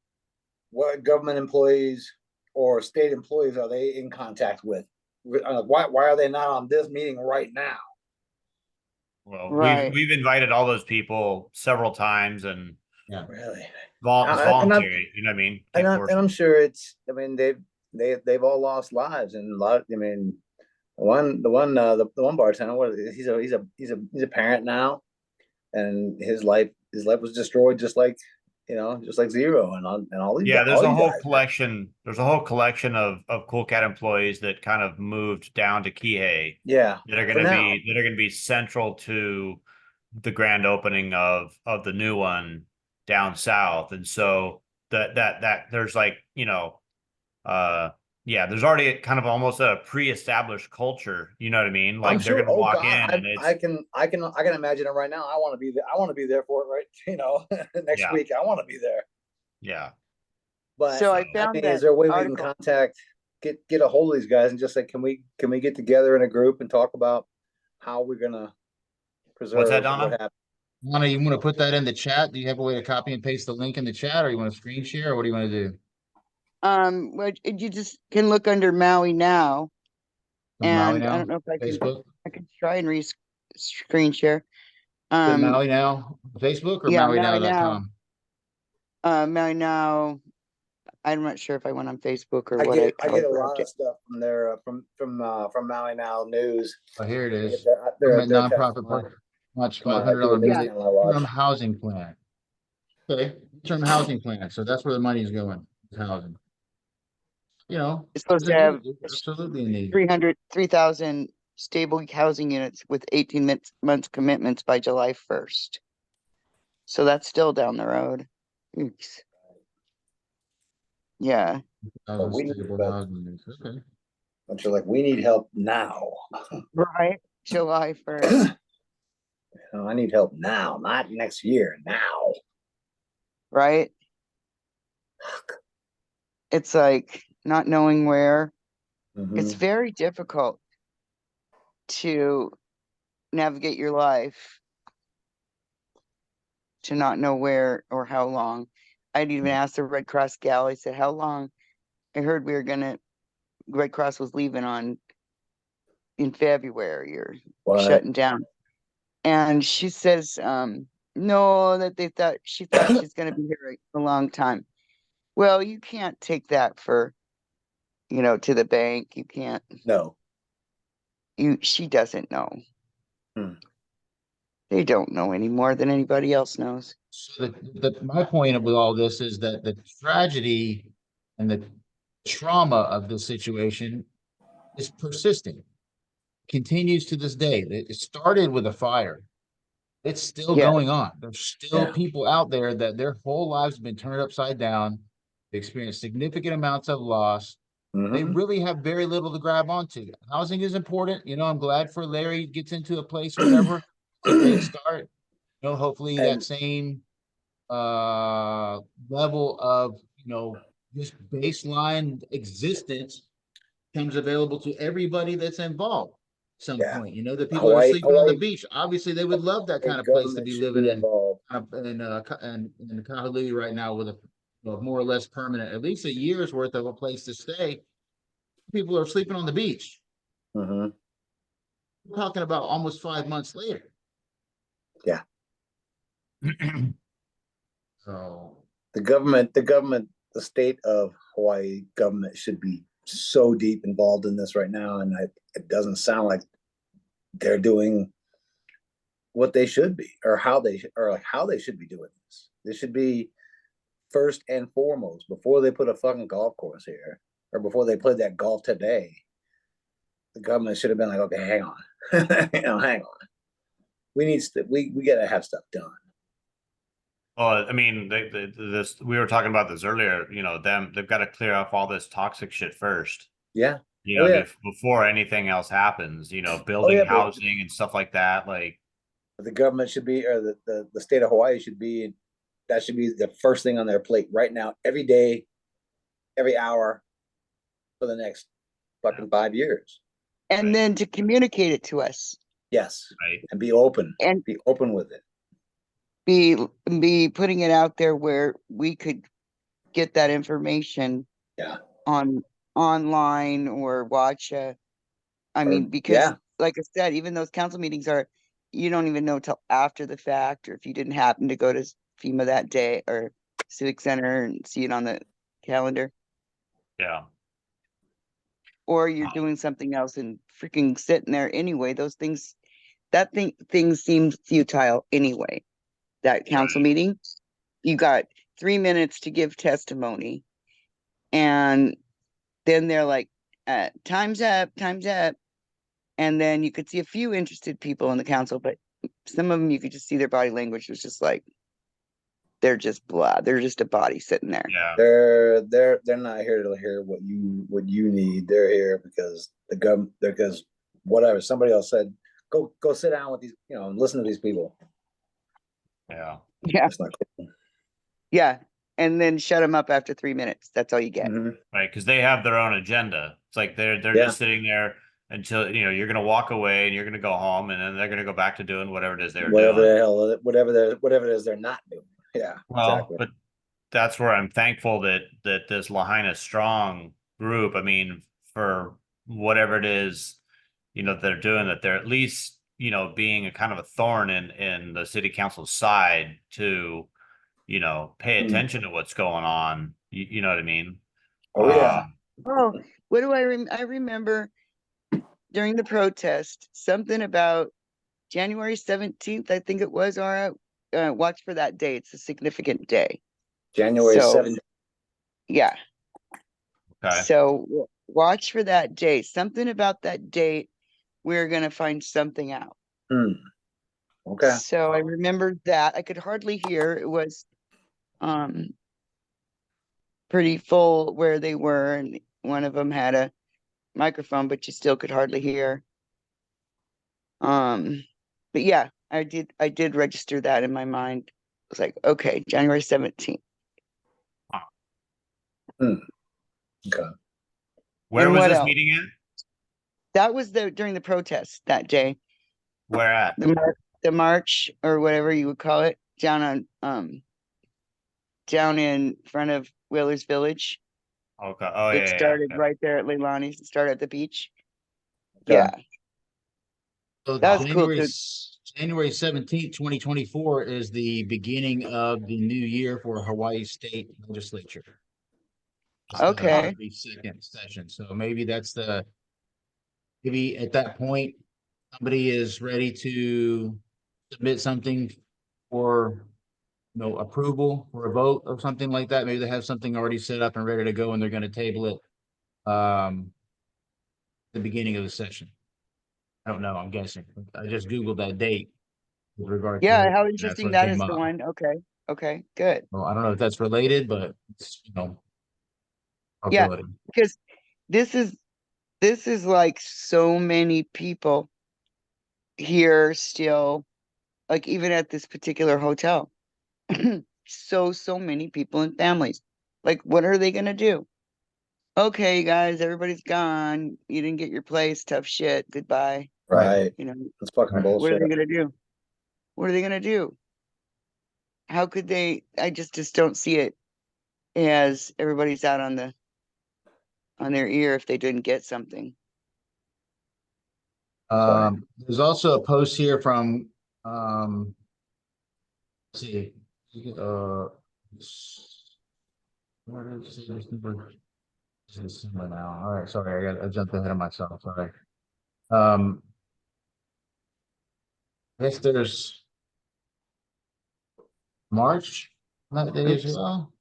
what government employees or state employees are they in contact with? Why are they not on this meeting right now? Well, Right. we've invited all those people several times, and Yeah, Really? it's And voluntary. You know what I mean? Can't force And it. I'm sure it's. I mean, they've all lost lives, and a lot. I mean, the one bartender. He's a parent now, and his life was destroyed, just like just like Zero and all these Yeah, guys. there's a whole collection. There's a whole collection of Cool Cat employees that kind of moved down to Kihei Yeah, that are for going to now. be central to the grand opening of the new one down south. And so that there's like, yeah, there's already kind of almost a pre-established culture, you know what I mean? Like I'm they're sure. gonna Oh walk God, in and it's I can imagine it right now. I want to be there. I want to be there for it. Right, next yeah, week I want to be there. yeah. But So I I found mean, that is there a way we can article. contact, get a hold of these guys and just say, can we get together in a group and talk about how we're gonna preserve what Donna? happened. Lana, you want to put that in the chat? Do you have a way to copy and paste the link in the chat, or you want to screen share, or what do you want to do? What you just can look under Maui now, On Maui and I Now, don't know if Facebook? I can try and screen share. Is it Maui Now, Facebook, or Yeah, Maui MauiNow.com? Now, Maui Now. I'm not sure if I went on Facebook or I what. get I get a grabbed lot it. of stuff from their from Maui Now News. Oh, here it I get is. their Government text nonprofit line. partner, much Come on, I do a $500 news million channel I watch. term housing plan. Okay, term housing plan. So that's where the money's going, is housing. You know, It's supposed it's a to have need, it's absolutely a need. 3,000 stable housing units with 18 months commitments by July 1st. So that's still down the road. Oops. Yeah. But we need, Stable but housing units. Okay. you're like, we need help now. Right. July 1st. I need help now, not next year. Now. Right. It's like not knowing where. It's Mhm. very difficult to navigate your life to not know where or how long. I'd even asked the Red Cross gal, I said, how long? I heard Red Cross was leaving in February or But shutting down. And she says, no, that she thought she's gonna be here a long time. Well, you can't take that for, to the bank. You can't, no. she doesn't know. Hmm. They don't know any more than anybody else knows. So my point with all this is that the tragedy and the trauma of this situation is persisting, continues to this day. It started with a fire. It's still Yeah. going on. There's still Yeah. people out there that their whole lives have been turned upside down. They experience significant amounts of loss. They Mhm. really have very little to grab onto. Housing is important. I'm glad for Larry gets into a place or whatever. It's a great start. Hopefully that And same level of just baseline existence becomes available to everybody that's involved at some yeah, point. The people that are sleeping on the Hawaii beach, obviously they would love that kind of place to government be should living be in involved. in Kahului right now with a more or less permanent, at least a year's worth of a place to stay. People are sleeping on the beach. Mhm. We're talking about almost 5 months later. Yeah. So The state of Hawaii government should be so deep involved in this right now, and it doesn't sound like they're doing what they should be, or how they should be doing this. This should be first and foremost before they put a fucking golf course here, or before they played that golf today. The government should have been like, okay, hang on, hang on. We gotta have stuff done. Well, I mean, this we were talking about this earlier. They've got to clear off all this toxic shit first. Yeah. Oh, yeah. Before anything else happens. Building yeah, housing and stuff like that. Like the government should be, or the state of Hawaii should be. That should be the first thing on their plate right now, every day, every hour, for the next fucking 5 years. And Right. then to communicate it to us. Yes. Right. And be open. And be open with it. Be putting it out there where we could get that information. Yeah. Online or watch because like I said, even those council meetings you don't even know till after the fact, or if you didn't happen to go to FEMA that day or Civic Center and see it on the calendar. Yeah. Or you're doing something else and freaking sitting there anyway. Those things seem futile anyway. That council meeting, you got 3 minutes to give testimony, and then they're like, time's up, and then you could see a few interested people in the council, but some of them you could just see their body language was just like they're just blah. They're just a body sitting there. Yeah. They're not here to hear what you need. They're here because the government. Because whatever somebody else said, go sit down with these, and listen to these people. Yeah. Yeah. That's not cool. Yeah. And then shut them up after 3 minutes. That's all you get. Mm-hmm. Right. Because they have their own agenda. It's like they're Yeah. just sitting there until, you know, you're going to walk away and you're going to go home, and then they're going to go back to doing whatever it is they were Whatever doing. the hell, whatever it is they're not doing. Yeah, Well, exactly. but that's where I'm thankful that this Lahaina Strong group, I mean, for whatever it is, you know, they're doing, that they're at least, you know, being a kind of a thorn in the city council's side to, you know, pay Mm. attention to what's going on. You know what I mean? Oh yeah. Oh, what do I remember during the protest, something about January 17th, I think it was, Aura. Watch for that day. It's a significant day. January So 7th. yeah. Okay. So watch for that date. Something about that date, we're gonna find something out. Okay. So I remembered that. I could hardly hear. It was pretty full where they were, and one of them had a microphone, but you still could hardly hear. But yeah, I did register that in my mind. It was like, okay, January 17th. Okay. Where And was what this else? meeting at? That was during the protest that day. Where at? The march, or whatever you would call it, down in front of Whalers Village. Okay. Oh, It yeah. started Okay. right there at Leilani's. It started at the beach. Okay. Yeah, So that was cool too. January 17th, 2024 is the beginning of the new year for Hawaii State Legislature. It's Okay. the second session. So maybe maybe at that point, somebody is ready to submit something for, you know, approval for a vote or something like that. Maybe they have something already set up and ready to go, and they're going to table it the beginning of the session. I don't know. I'm guessing. I just Googled that date with regard to Yeah, it. how And that's interesting what that came is, the up. one. Okay. Okay, good. Well, I don't know if that's related, but it's, you know, Yeah, possibility. because this is like so many people here still, like even at this particular hotel. So many people and families. Like, what are they gonna do? Okay, guys, everybody's gone. You didn't get your place. Tough shit. Goodbye. Right. You know, That's fucking Right. what are bullshit. they gonna do? What are they gonna do? How could they? I just don't see it as everybody's out on their ear if they didn't get something. There's also a post here from let's see, where did it say this number? This is similar now. All right, sorry, I jumped ahead of myself. Sorry. Um, I guess there's March that day as Oops. well.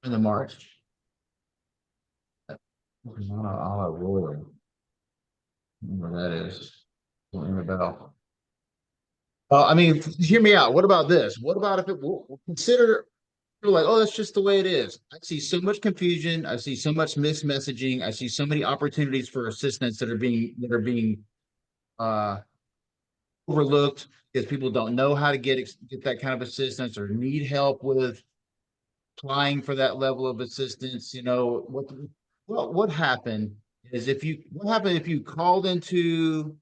In the March. Not all at Royal. Where that is. Don't ring a bell. I mean, hear me out. What about this? What about if we'll consider, you're like, oh, that's just the way it is. I see so much confusion. I see so much mixed messaging. I see so many opportunities for assistance that are being uh overlooked because people don't know how to get that kind of assistance or need help with applying for that level of assistance. You know, what happened is what happened if you called into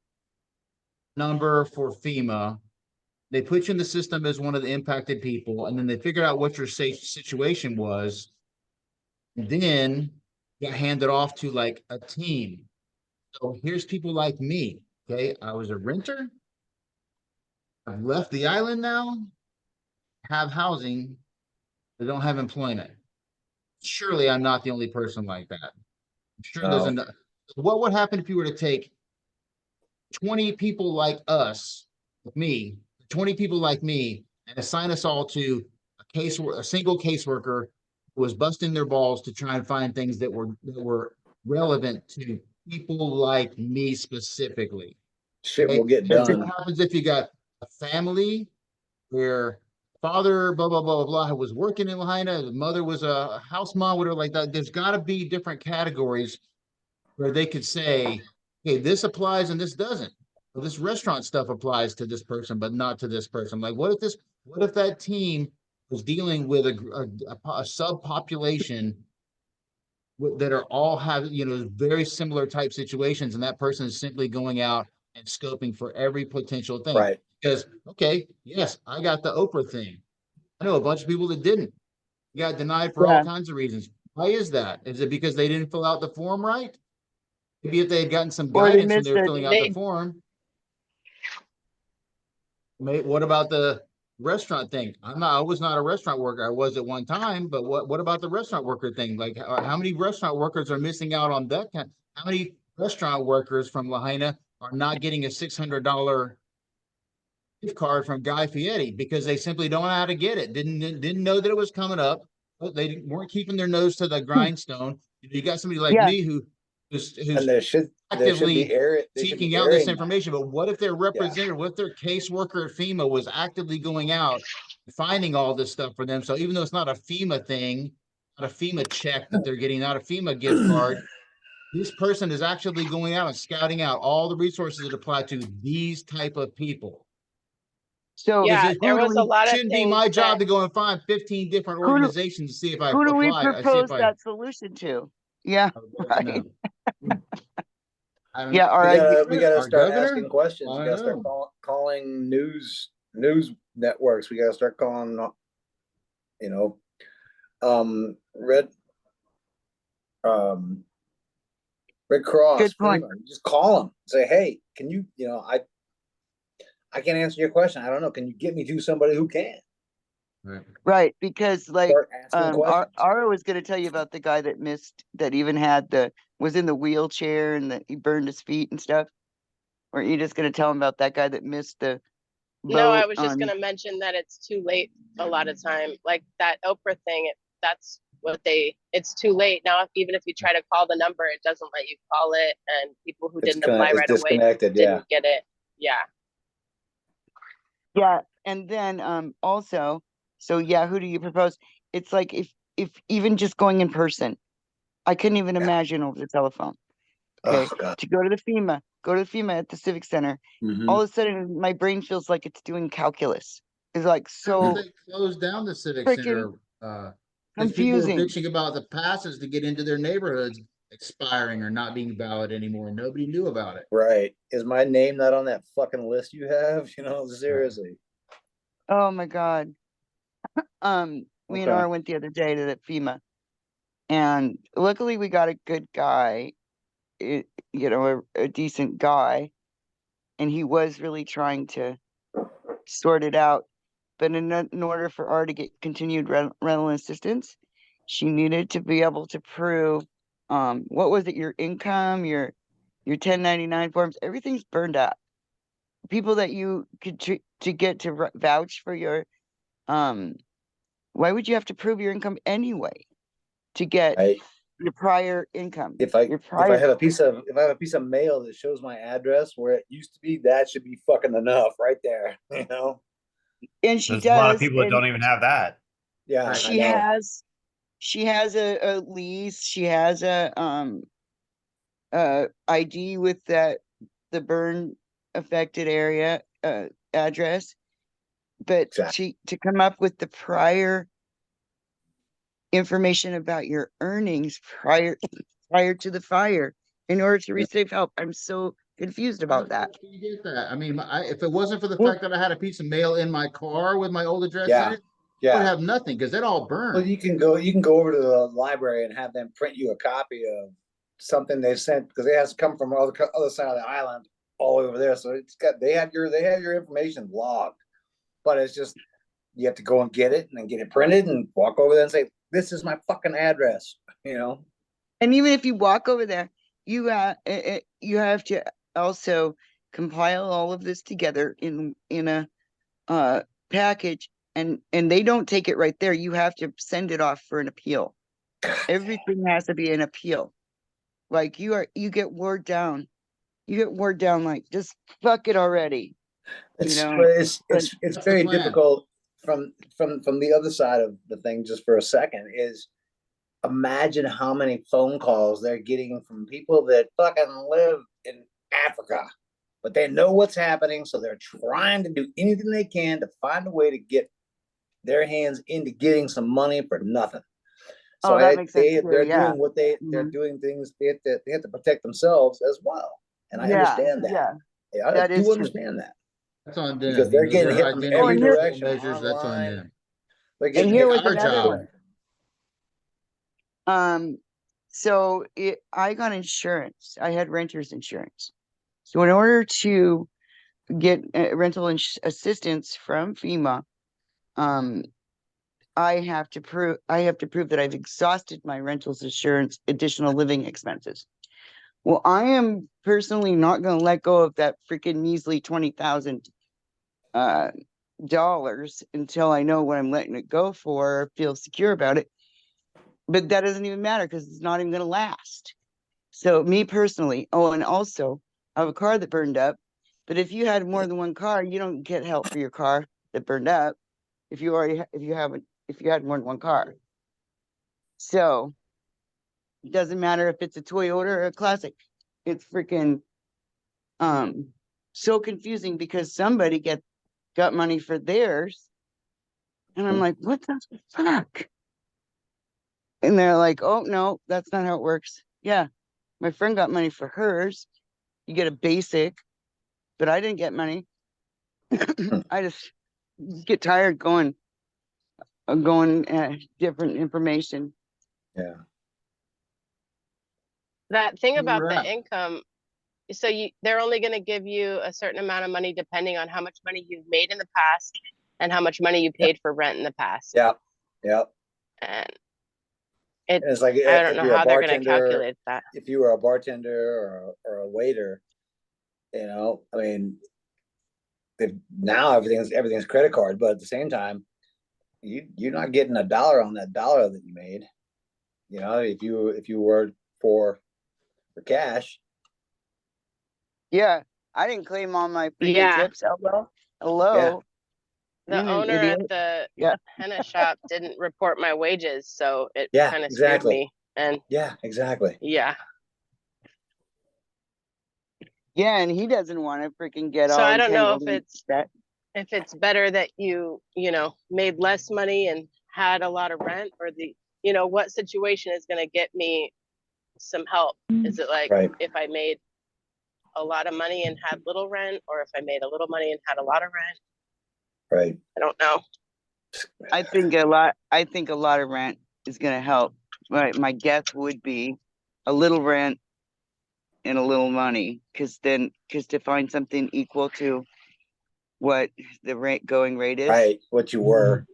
number for FEMA, they put you in the system as one of the impacted people, and then they figured out what your situation was, and then got handed off to like a team. So here's people like me. Okay, I was a renter. I've left the island now, have housing, but don't have employment. Surely I'm not the only person like that. I'm sure there's No. enough. What would happen if you were to take 20 people like us, like me, 20 people like me, and assign us all to a single caseworker who was busting their balls to try and find things that were relevant to people like me specifically. Shit Okay? will get That's What done. happens if you got a family where father, blah, blah, blah, blah, blah, was working in Lahaina, the mother was a house mom, whatever like that? There's got to be different categories where they could say, hey, this applies and this doesn't. Well, this restaurant stuff applies to this person, but not to this person. Like, what if that team was dealing with a subpopulation that are all having, very similar type situations, and that person is simply going out and scoping for every potential thing. Right. Because, okay, yes, I got the Oprah thing. I know a bunch of people that didn't. Got denied for all Yeah. kinds of reasons. Why is that? Is it because they didn't fill out the form right? Maybe if they had gotten some Or they guidance when they missed were it. filling out the They form. What about the restaurant thing? I was not a restaurant worker. I was at one time, but what about the restaurant worker thing? Like how many restaurant workers are missing out on that kind? How many restaurant workers from Lahaina are not getting a $600 gift card from Guy Fieri because they simply don't know how to get it? Didn't know that it was coming up. But they weren't keeping their nose to the grindstone. You got somebody like Yeah. me who's And there should be actively air. They should be seeking out this airing that. information. But what if their representative, what if their caseworker at FEMA was actively going out, finding all this stuff for them? So even though it's not a FEMA thing, not a FEMA check that they're getting, not a FEMA gift card, this person is actually going out and scouting out all the resources that apply to these type of people. So Because yeah, it there was a lot of shouldn't be things my that job to go and find 15 different who do, organizations to see if I who do we apply. I see if propose I that solution to? Yeah, right. know. I don't Yeah, all right. We gotta Our start governor? asking questions. I We gotta start know. calling news networks. We gotta start calling, you know, Red Red Cross, Good point. FEMA. Just call them. Say, hey, can you, I can't answer your question. I don't know. Can you get me to somebody who can? Right. Right, because like Start asking questions. Ara was going to tell you about the guy that missed, that even had was in the wheelchair and that he burned his feet and stuff. Or you just going to tell him about that guy that missed the no, I boat was just on? gonna mention that it's too late a lot of time. Like that Oprah thing, that's what it's too late now. Even if you try to call the number, it doesn't let you call it, and people who didn't apply It's right away disconnected. Yeah. didn't get it. Yeah. Yeah, and then also, so yeah, who do you propose? It's like if even just going in person, I couldn't even imagine over the telephone. Okay, Oh God. to go to the FEMA at the Civic Center. Mhm. All of a sudden, my brain feels like it's doing calculus. It's like Because so they closed down the Civic freaking Center, because people were confusing. bitching about the passes to get into their neighborhoods expiring or not being valid anymore. Nobody knew about it. Right. Is my name not on that fucking list you have? Seriously. Oh my God. Me and Okay. Ara went the other day to the FEMA, and luckily we got a good guy, a decent guy, and he was really trying to sort it out. But in order for Ara to get continued rental assistance, she needed to be able to prove, what was it? Your income, your 1099 forms, everything's burned up. People that you could to get to vouch for your, why would you have to prove your income anyway to get I your prior income? if I Your if I prior, have a piece of mail that shows my address where it used to be, that should be fucking enough right there. and she There's a lot of does, people that and don't even have that. Yeah, Right. I she know. has a lease, she has a ID with the burn affected area address, but Exactly. to come up with the prior information about your earnings prior to the fire in order to receive help. I'm so confused about that. You get that? I mean, if it wasn't for the Well, fact that I had a piece of mail in my car with my old address in Yeah. it, I would Yeah. have nothing because it all Well, burned. you can go over to the library and have them print you a copy of something they sent, because it has to come from other side of the island all over there. So they have your information logged, but it's just you have to go and get it and then get it printed and walk over there and say, this is my fucking address. and even if you walk over there, you have to also compile all of this together in a package, and they don't take it right there. You have to send it off for an appeal. Everything has to be an appeal. Like you get word down. You get word down like just fuck it already. It's But it's What's the very plan? difficult from the other side of the thing. Just for a second, is imagine how many phone calls they're getting from people that fucking live in Africa, but they know what's happening, so they're trying to do anything they can to find a way to get their hands into getting some money for nothing. So Oh, that makes sense too, they're yeah. doing they're Mhm. doing things, they have to protect themselves as well. And I Yeah, understand that. yeah, Yeah, I that is do true. understand that That's on because them, you they're know, getting their hit from Oh, every identity and here, control direction measures, that's on online. them. They're and getting here hit was from Our another job. one. everywhere. So I got insurance. I had renter's insurance. So in order to get rental assistance from FEMA, um, I have to prove that I've exhausted my rentals insurance additional living expenses. Well, I am personally not going to let go of that freaking measly $20,000 dollars until I know what I'm letting it go for, or feel secure about it. But that doesn't even matter because it's not even going to last. So me personally, oh, and also I have a car that burned up. But if you had more than one car, you don't get help for your car that burned up. If you already, if you had more than one car. So it doesn't matter if it's a Toyota or a classic. It's freaking so confusing because somebody got money for theirs. And I'm like, what the fuck? And they're like, oh no, that's not how it works. Yeah, my friend got money for hers. You get a basic, but I didn't get money. I just get tired going different information. Yeah. That thing about You're the right. income, so they're only going to give you a certain amount of money depending on how much money you've made in the past and how much money you Yeah. paid for rent in the past. Yeah. Yeah. And And it's like I don't if know you're a how they're going to bartender, calculate that. if you were a bartender or a waiter, I mean, now everything's credit card, but at the same time, you're not getting a dollar on that dollar that you made. If you were for cash. Yeah, I didn't claim all my freaking Yeah. tips. Hello, Yeah. hello. The I'm an owner of idiot. the Yeah, henna shop didn't report my wages, so it Yeah, kind of screwed exactly. me. And Yeah, exactly. yeah. yeah, and he doesn't want to freaking get So all I don't know entangled in that. if it's better that you know, made less money and had a lot of rent, or what situation is going to get me some help? Is it like Right. if I made a lot of money and had little rent, or if I made a little money and had a lot of rent? Right. I don't know. I think a lot of rent is going to help. My guess would be a little rent and a little money, because to find something equal to what the going rate is. Right. What you were.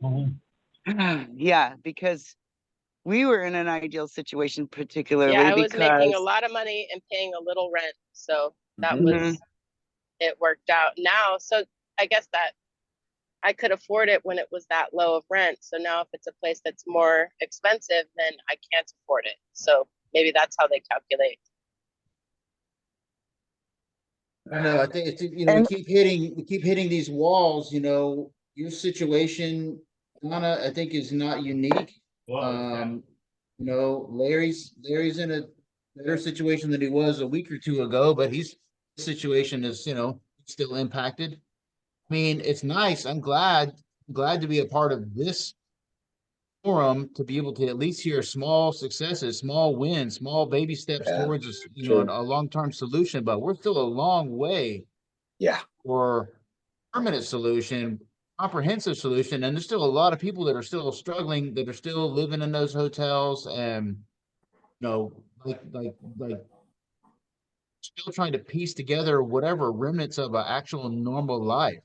Yeah, because we were in an ideal situation, Yeah, particularly I was making a because lot of money and paying a little rent, so that Mhm. Mhm. was it worked out. Now, so I guess that I could afford it when it was that low of rent. So now if it's a place that's more expensive, then I can't afford it. So maybe that's how they calculate. I know, I think it's, we and keep hitting these walls, your situation, Donna, I think is not unique. Larry's in a better situation than he was a week or two ago, but his situation is, still impacted. I mean, it's nice. I'm glad to be a part of this forum to be able to at least hear small successes, small wins, small baby steps Yeah. towards True. a long-term solution, but we're still a long way Yeah. for permanent solution, comprehensive solution. And there's still a lot of people that are still struggling, that are still living in those hotels and, like still trying to piece together whatever remnants of an actual normal life.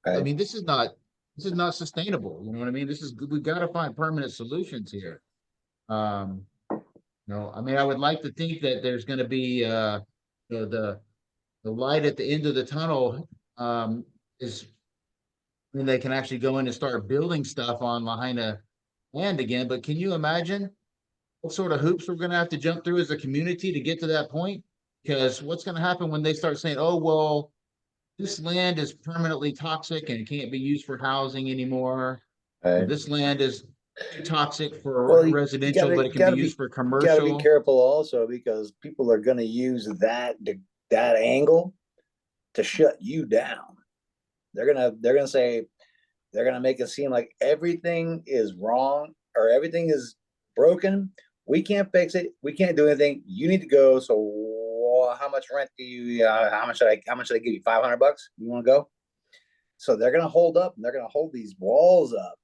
I Right. mean, this is not sustainable. You know what I mean? We got to find permanent solutions here. Um, I mean, I would like to think that there's going to be, the light at the end of the tunnel, is when they can actually go in and start building stuff on Lahaina land again. But can you imagine what sort of hoops we're going to have to jump through as a community to get to that point? Because what's going to happen when they start saying, "Oh, well, this land is permanently toxic and can't be used for housing anymore. Right. This land is too toxic for Well, you residential, gotta but you it can be gotta used be for you gotta be commercial." careful also because people are gonna use that angle to shut you down. They're gonna say they're gonna make it seem like everything is wrong or everything is broken. We can't fix it. We can't do anything. You need to go. So how much rent do you, how much should I give you? $500? You want to go? So they're going to hold up and they're going to hold these walls up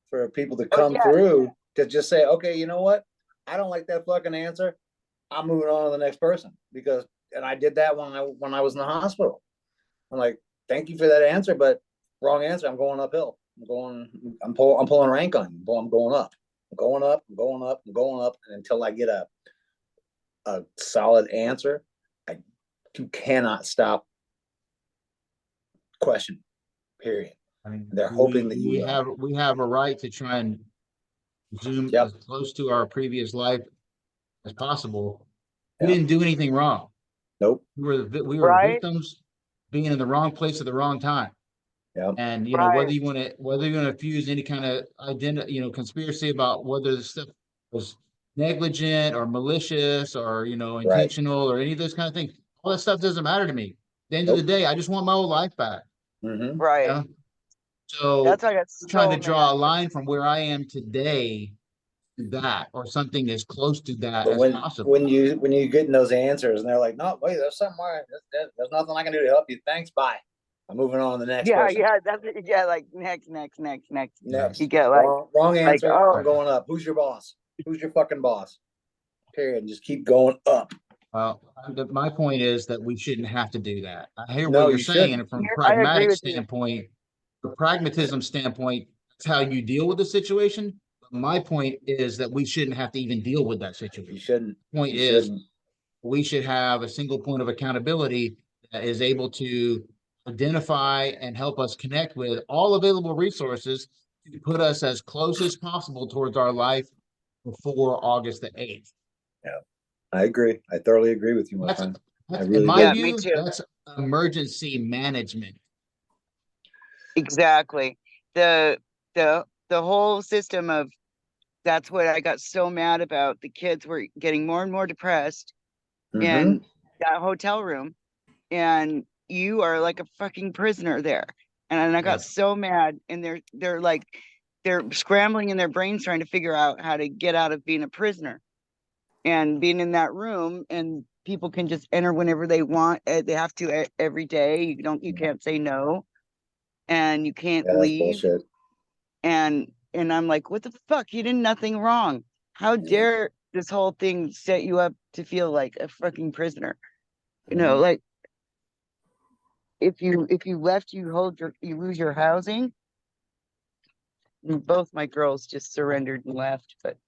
for people to come through to just say, okay, you know what? I don't like that fucking answer. I'm moving on to the next person because, and I did that when I was in the hospital. I'm like, thank you for that answer, but wrong answer. I'm going uphill. I'm pulling rank on you. I'm going up. I'm going up. I'm going up. I'm going up. And until I get a solid answer, you cannot stop question. Period. I mean, They're hoping that you will. we have a right to try and zoom Yep. as close to our previous life as possible. We Yep. didn't do anything wrong. Nope. We were Right. victims being in the wrong place at the wrong time. Yep. And you know, Right. whether you want to fuse any kind of conspiracy about whether the stuff was negligent or malicious or intentional or any of those kind of things, all that stuff doesn't matter to me. At the end of the Nope. day, I just want my old life back. Mm-hmm. Right. You know? So That's why I got I'm trying to so draw a mad. line from where I am today to that, or something as close to that But as possible. when you get those answers and they're like, no, wait, there's something more. There's nothing I can do to help you. Thanks, bye. I'm moving on to the next Yeah, person. yeah, like next. Next. You get like, Wrong answer. oh. I'm going up. Who's your boss? Who's your fucking boss? Period. And just keep going up. Well, my point is that we shouldn't have to do that. I hear No, what you're you saying, shouldn't. and from a I agree pragmatic with you. standpoint, the pragmatism standpoint, that's how you deal with the situation. But my point is that we shouldn't have to even deal with that You situation. shouldn't. Point You is, shouldn't. we should have a single point of accountability that is able to identify and help us connect with all available resources to put us as close as possible towards our life before August the 8th. Yeah, I agree. I thoroughly agree with you, my That's, friend. I that's really in my do. me view, too. that's emergency management. Exactly. The the whole system of that's what I got so mad about. The kids were getting more and more depressed Mm-hmm. in that hotel room, and you are like a fucking prisoner there. And I got so mad, and they're like they're scrambling in their brains trying to figure out how to get out of being a prisoner and being in that room, and people can just enter whenever they want. They have to every day. You can't say no, and you can't Yeah, that's leave. bullshit. And I'm like, what the fuck? You did nothing wrong. How dare this whole thing set you up to feel like a fucking prisoner? You know, like if you left, you lose your housing. And both my girls just surrendered and left, but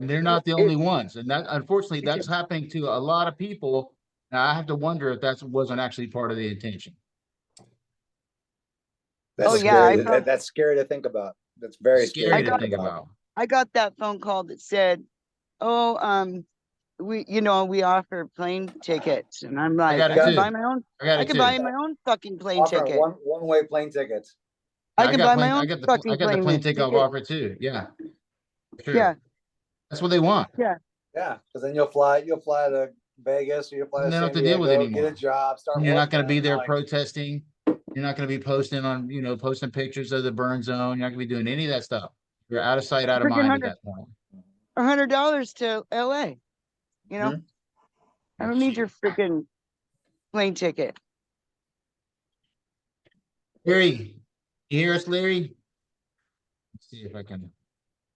And they're not the only ones. And that, unfortunately, that's happening to a lot of people. Now, I have to wonder if that wasn't actually part of the intention. That's Oh, yeah, scary. That's scary to think about. That's very Scary scary to think about. I got that phone call that said, "Oh, we offer plane tickets," and I'm like, got I it can too. buy my own. I got I it can too. buy my own fucking plane Offering ticket. one-way plane tickets. I can buy my I own got the fucking plane ticket off offer too. Yeah. Sure. Yeah, That's what they want. yeah. Yeah, because then you'll fly to Vegas or you'll fly And to they don't San have to deal with it Diego, anymore. get a job, start And you're not going to working, be there like, protesting. You're not going to be posting posting pictures of the burn zone. You're not going to be doing any of that stuff. You're out of sight, out of Freaking mind at that point. $100 to LA. You know, Mhm. I don't need your freaking plane ticket. Larry, you hear us, Larry? Let's see if I can.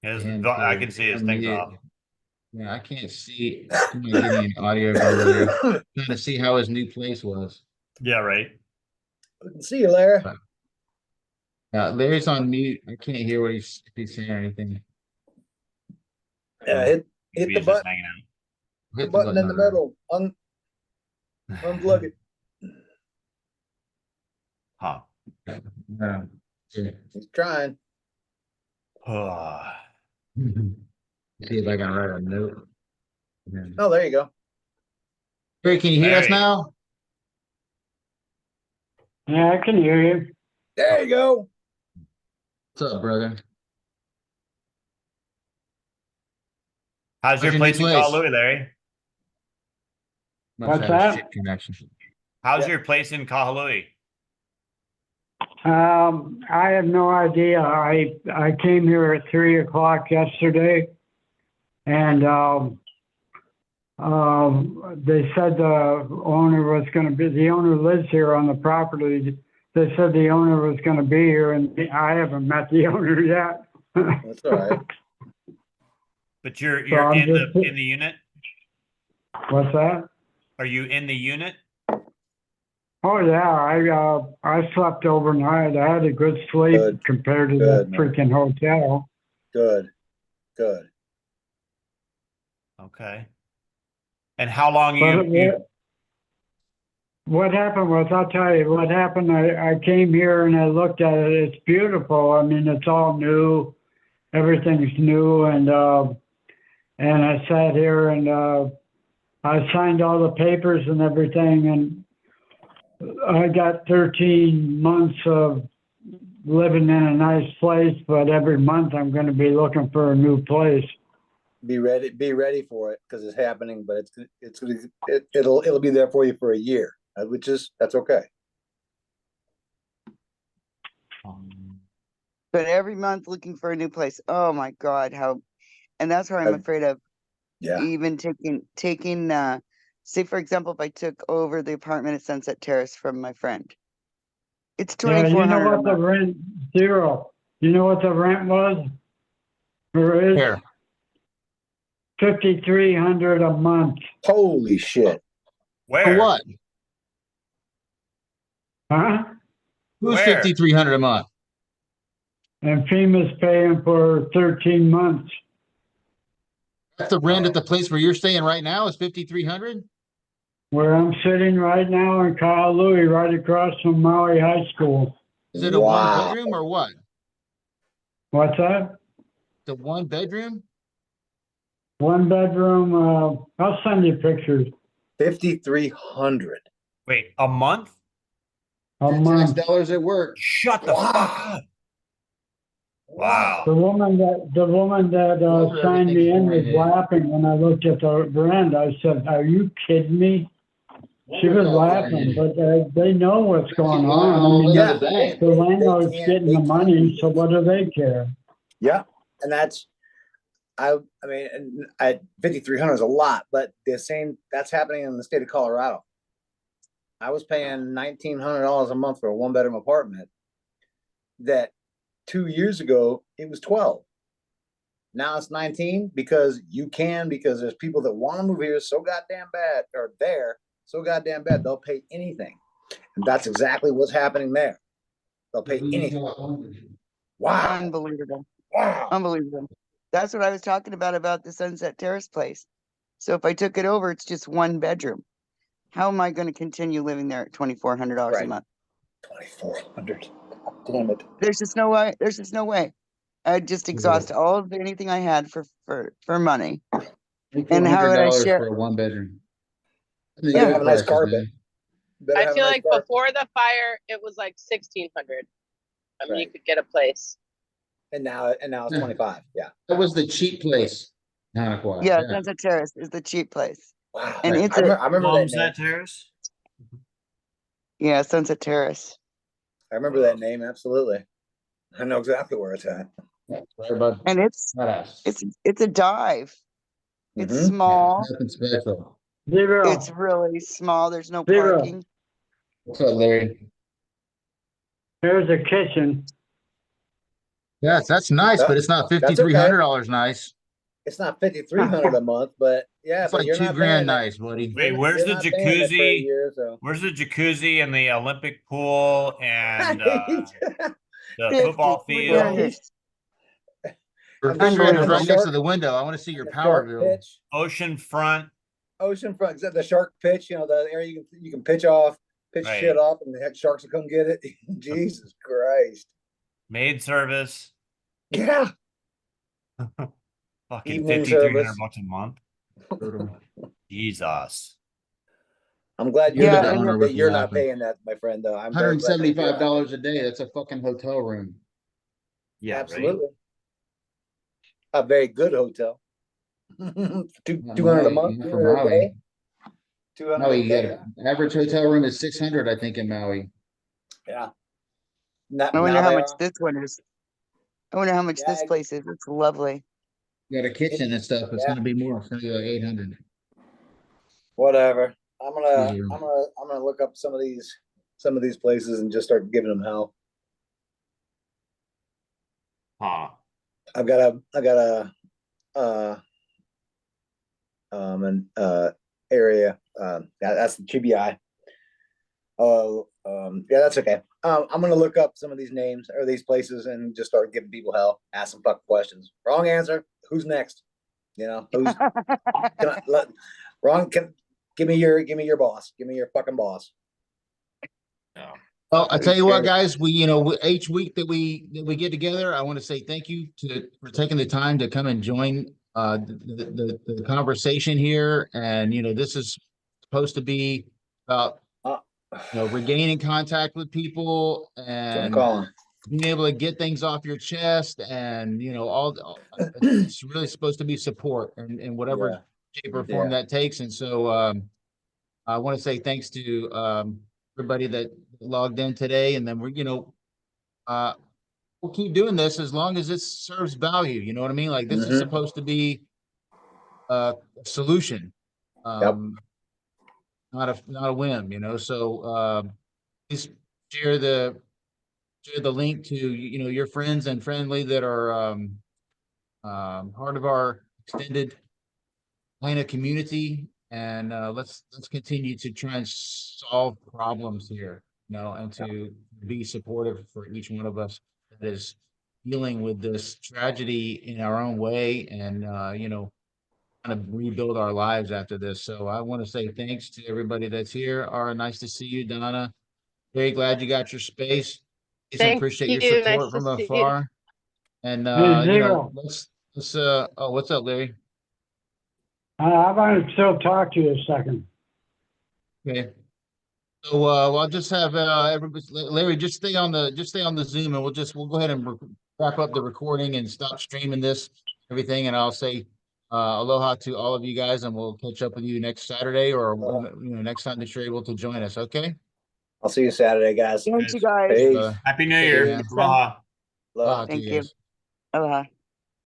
I can see his things unmute. off. Yeah, I can't see. I'm not getting any audio from Larry. Trying to see how his new place was. Yeah, right. See you, Larry. Larry's on mute. I can't hear what he's saying or anything. Yeah, hit He's the just button. hanging out. The Hit button in the on there. middle. Unplug it. Huh. Yeah. He's trying. See if I can write a note. Oh, there you go. Larry, can you hear us Larry. now? Yeah, I can hear you. There you go. What's up, brother? How's your new place in place? Kahului, Larry? Must What's have a that? shit connection. How's Yeah. your place in Kahului? I have no idea. I came here at 3 o'clock yesterday, and they said the owner was going to be. The owner lives here on the property. They said the owner was going to be here, and I haven't met the owner yet. That's all right. But you're I'm in just- the unit? What's that? Are you in the unit? Oh yeah, I slept overnight. I had a good sleep Good. compared to Good, the man. freaking hotel. Good. Good. Okay. And how long But you what happened was, I'll tell you what happened. I came here and I looked at it. It's beautiful. I mean, it's all new. Everything's new, and I sat here and I signed all the papers and everything, and I got 13 months of living in a nice place, but every month I'm going to be looking for a new place. Be ready for it, because it's happening, but it'll be there for you for a year, that's okay. But every month looking for a new place. Oh my God, and that's where I'm afraid of Yeah. even taking say for example, if I took over the apartment at Sunset Terrace from my friend. It's Yeah, you know $2,400 a what the month. rent, zero. You know what the rent was? Or is Here, $5,300 a month. Holy shit. where? for what? Huh? Who's Where? 5,300 a month? And FEMA's paying for 13 months. That's the rent at the place where you're staying right now is 5,300? Where I'm sitting right now in Kahului, right across from Maui High School. Is it a one Wow. bedroom or what? What's that? The one bedroom? One bedroom, I'll send you pictures. 5,300. Wait, a month? A Tax month. dollars at work. Shut the fuck Wow. up. Wow. The woman that Those are signed me in was everything's going in. laughing when I looked at the rent. I said, "Are you kidding me?" She was laughing, but they know what's going on. I mean, Yeah. the landlord's getting the money, so what do they care? Yeah, and that's, I mean, and 5,300 is a lot, but that's happening in the state of Colorado. I was paying $1,900 a month for a one-bedroom apartment that 2 years ago it was 12. Now it's 19 because there's people that want to move here so goddamn bad, or there so goddamn bad, they'll pay anything. And that's exactly what's happening there. They'll pay anything. Wow. Unbelievable. Wow. Unbelievable. That's what I was talking about the Sunset Terrace place. So if I took it over, it's just one bedroom. How am I going to continue living there at $2,400 a Right. month? 2,400. Damn it. There's just no way. There's just no way. I'd just exhaust all of anything I had for money. And how would I $400 share? for a one bedroom. Better have a nice carpet. Better I have a feel nice like carpet. before the fire, it was like 1,600. I mean, you Right. could get a place. And now it's 25. Yeah. That was the cheap place. Hanakwa. Yeah, Sunset Terrace is the cheap place. Wow. And man. it's I remember that name. Sunset Terrace? Yeah, Sunset Terrace. I remember that name. Absolutely. I know exactly where it's at. Sorry, bud. And it's Not us. it's a dive. It's Mhm. small. Nothing special. Zero. It's really small. There's no Zero. parking. What's up, Larry? There's a kitchen. Yes, that's nice, but it's not That's okay. $5,300 nice. It's not 5,300 a month, but yeah, It's but like you're $2 not grand paying it. nice, buddy. Wait, where's You're the not paying it for a jacuzzi? year, so. Where's the jacuzzi and the Olympic pool and the football field? $5,300. Refrigerator's right next to Shark- the window. I want to see your the power shark bill. pitch, Ocean front. oceanfront, the shark pitch, the area you can pitch Right. shit off, and the heck sharks will come get it. Jesus Christ. Maid service. Yeah. Fucking Evening 5,300 service. bucks a month. Jesus. I'm glad You're Yeah, the and owner that with you're not laughing. paying that, my friend, though. I'm very glad that you're not. $175 a day. That's a fucking hotel room. Yeah, Absolutely. A very good hotel. 200 a month, For 200 a day. Maui. 200 Maui, a you got day. an average hotel room is 600, I think, in Maui. Yeah. I wonder now how they much are. this one is. I wonder how much Yeah, this place is. It's lovely. Got a kitchen and stuff. It's Yeah. gonna be more. It's gonna be like 800. Whatever. I'm gonna Yeah. I'm gonna look up some of these places and just start giving them hell. Huh. I got a an area. That's the GBI. Yeah, that's okay. I'm gonna look up some of these names or these places and just start giving people hell. Ask some fucking questions. Wrong answer. Who's next? You know, who's can I, let, wrong? Give me your boss. Give me your fucking boss. Yeah. Well, I tell you what, Sure. guys, each week that we get together, I want to say thank you for taking the time to come and join the conversation here. And this is supposed to be about Uh, regaining contact with people that's what I'm and calling. being able to get things off your chest, and it's really supposed to be support in whatever Yeah. shape or form Yeah. that takes. And so I want to say thanks to everybody that logged in today, and then we'll keep doing this as long as it serves value. You know what I mean? Like, this is Mhm. supposed to be a solution, Yep. not a whim. So please share the link to your friends and friendly that are part of our extended Lahaina community, and let's continue to try and solve problems here, and to be supportive for each one of us that is dealing with this tragedy in our own way, and kind of rebuild our lives after this. So I want to say thanks to everybody that's here. Ara, nice to see you. Donna, very glad you got your space. Jason, Thank appreciate your you. Nice support to from see you. afar. And Hey, Zero, let's oh, what's up, Larry? I want to still talk to you a second. Okay. So well, I'll just have everybody, Larry, just stay on the Zoom, and we'll go ahead and wrap up the recording and stop streaming this everything, and I'll say aloha to all of you guys, and we'll catch up with you next Saturday, or next time that you're able to join us. Okay. I'll see you Saturday, guys. Thank you Guys, guys. Peace. Happy New Okay, Year. man. Next time. Aloha. Aloha. To Thank you you. guys. Aloha.